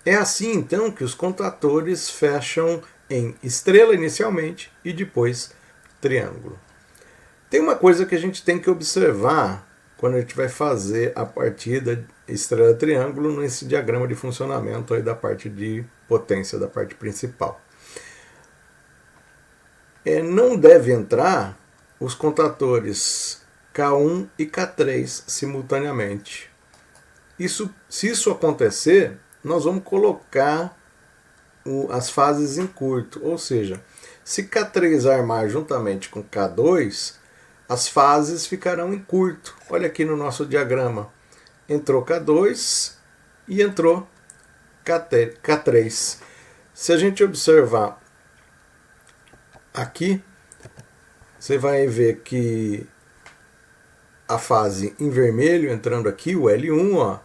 É assim, então, que os contadores fecham em estrela inicialmente e depois triângulo. Tem uma coisa que a gente tem que observar quando a gente vai fazer a partida estrela-triângulo nesse diagrama de funcionamento aí da parte de potência, da parte principal. Não deve entrar os contadores K1 e K3 simultaneamente. Se isso acontecer, nós vamos colocar as fases em curto, ou seja, se K3 armar juntamente com K2, as fases ficarão em curto. Olha aqui no nosso diagrama. Entrou K2 e entrou K3. Se a gente observar aqui, você vai ver que a fase em vermelho entrando aqui, o L1, ó,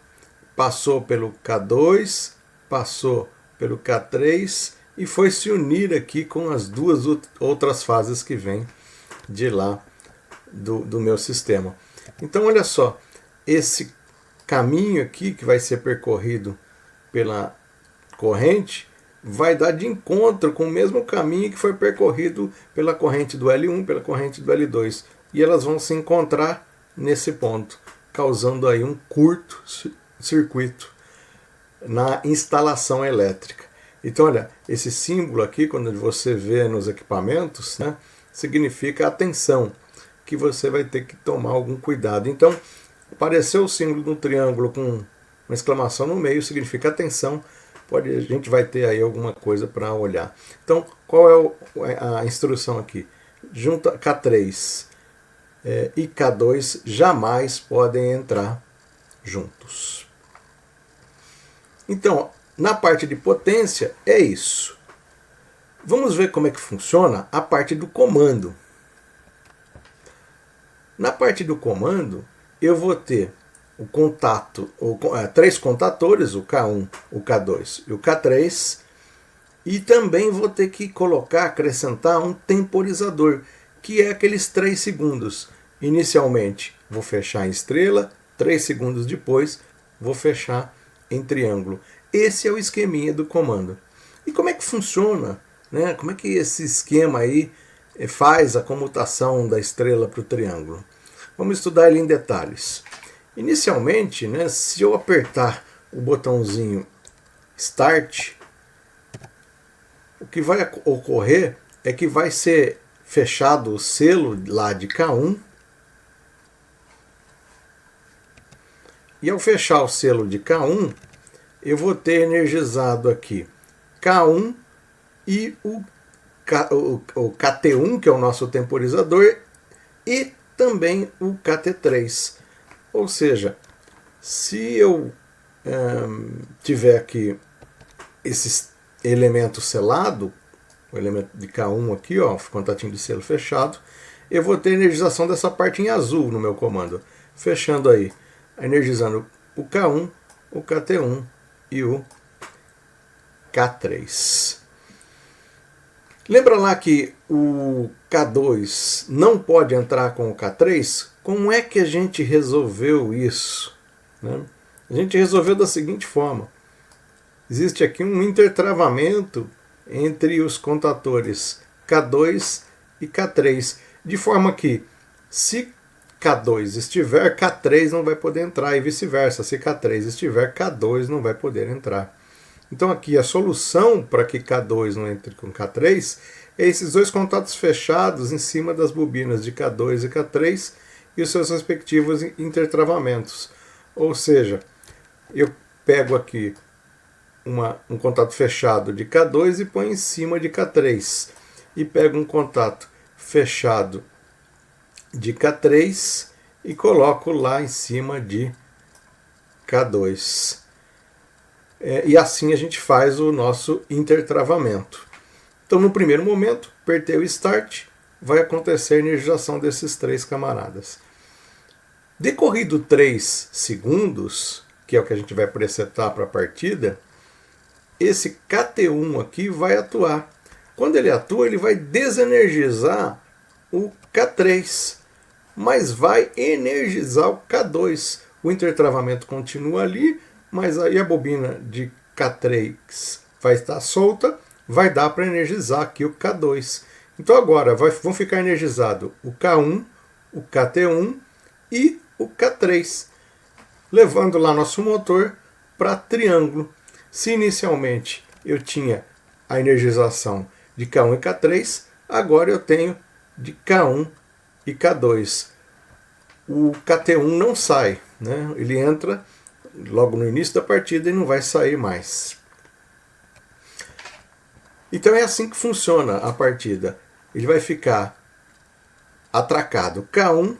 passou pelo K2, passou pelo K3 e foi se unir aqui com as duas outras fases que vêm de lá do meu sistema. Então, olha só, esse caminho aqui que vai ser percorrido pela corrente vai dar de encontro com o mesmo caminho que foi percorrido pela corrente do L1, pela corrente do L2. E elas vão se encontrar nesse ponto, causando aí um curto circuito na instalação elétrica. Então, olha, esse símbolo aqui, quando você vê nos equipamentos, né, significa a tensão, que você vai ter que tomar algum cuidado. Então, apareceu o símbolo de um triângulo com uma exclamação no meio, significa atenção. A gente vai ter aí alguma coisa para olhar. Então, qual é a instrução aqui? Junta K3 e K2 jamais podem entrar juntos. Então, na parte de potência é isso. Vamos ver como é que funciona a parte do comando. Na parte do comando, eu vou ter o contato, três contatores, o K1, o K2 e o K3, e também vou ter que acrescentar um temporizador, que é aqueles 3 segundos. Inicialmente, vou fechar em estrela, 3 segundos depois, vou fechar em triângulo. Esse é o esqueminha do comando. E como é que funciona? Né? Como é que esse esquema aí faz a comutação da estrela para o triângulo? Vamos estudar ele em detalhes. Inicialmente, né, se eu apertar o botãozinho Start, o que vai ocorrer é que vai ser fechado o selo lá de K1, e ao fechar o selo de K1, eu vou ter energizado aqui K1 e o KT1, que é o nosso temporizador, e também o KT3. Ou seja, se eu tiver aqui esse elemento selado, o elemento de K1 aqui, ó, contatinho de selo fechado, eu vou ter energização dessa parte em azul no meu comando. Fechando aí, energizando o K1, o KT1 e o K3. Lembra lá que o K2 não pode entrar com o K3? Como é que a gente resolveu isso? Né? A gente resolveu da seguinte forma. Existe aqui um intertravamento entre os contadores K2 e K3, de forma que, se K2 estiver, K3 não vai poder entrar, e vice-versa. Se K3 estiver, K2 não vai poder entrar. Então aqui a solução para que K2 não entre com K3 é esses dois contatos fechados em cima das bobinas de K2 e K3 e os seus respectivos intertravamentos. Ou seja, eu pego aqui um contato fechado de K2 e põe em cima de K3. E pego um contato fechado de K3 e coloco lá em cima de K2. E assim a gente faz o nosso intertravamento. Então, no primeiro momento, apertei o Start, vai acontecer a energização desses 3 camaradas. Decorrido 3 segundos, o que é o que a gente vai presetar para a partida, esse KT1 aqui vai atuar. Quando ele atua, ele vai desenergizar o K3, mas vai energizar o K2. O intertravamento continua ali, mas aí a bobina de K3 vai estar solta, vai dar para energizar aqui o K2. Então agora vão ficar energizados o K1, o KT1 e o K3, levando lá nosso motor para triângulo. Se inicialmente eu tinha a energização de K1 e K3, agora eu tenho de K1 e K2. O KT1 não sai, né? Ele entra logo no início da partida e não vai sair mais. Então é assim que funciona a partida. Ele vai ficar atracado K1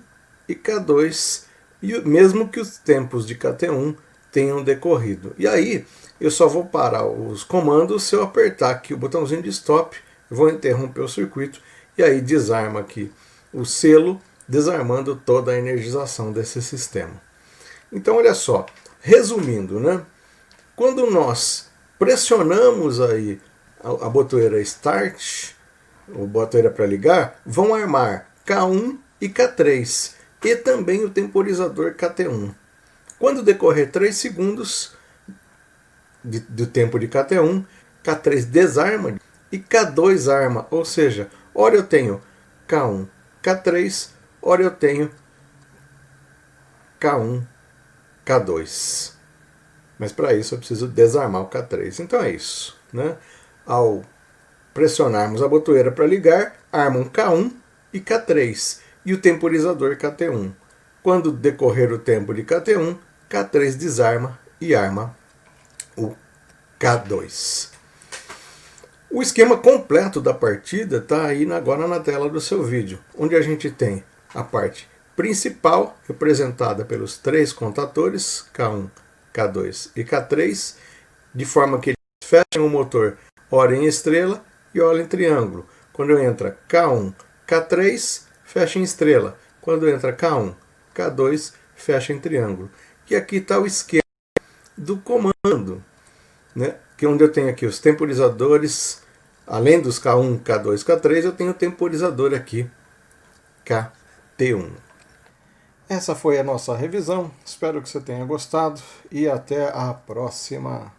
e K2, e mesmo que os tempos de KT1 tenham decorrido. E aí eu só vou parar os comandos se eu apertar aqui o botãozinho de stop, eu vou interromper o circuito e aí desarma aqui o selo, desarmando toda a energização desse sistema. Então olha só, resumindo, né? Quando nós pressionamos aí a botoeira Start, ou botoeira para ligar, vão armar K1 e K3 e também o temporizador KT1. Quando decorrer 3 segundos do tempo de KT1, K3 desarma e K2 arma, ou seja, ora eu tenho K1, K3, ora eu tenho K1, K2. Mas para isso eu preciso desarmar o K3. Então é isso, né? Ao pressionarmos a botoeira para ligar, armam K1 e K3 e o temporizador KT1. Quando decorrer o tempo de KT1, K3 desarma e arma o K2. O esquema completo da partida está aí agora na tela do seu vídeo, onde a gente tem a parte principal, representada pelos 3 contadores, K1, K2 e K3, de forma que eles fecham o motor ora em estrela e ora em triângulo. Quando entra K1, K3, fecha em estrela. Quando entra K1, K2, fecha em triângulo. E aqui está o esquema do comando, né? Que é onde eu tenho aqui os temporizadores, além dos K1, K2, K3, eu tenho o temporizador aqui, KT1. Essa foi a nossa revisão, espero que você tenha gostado e até a próxima.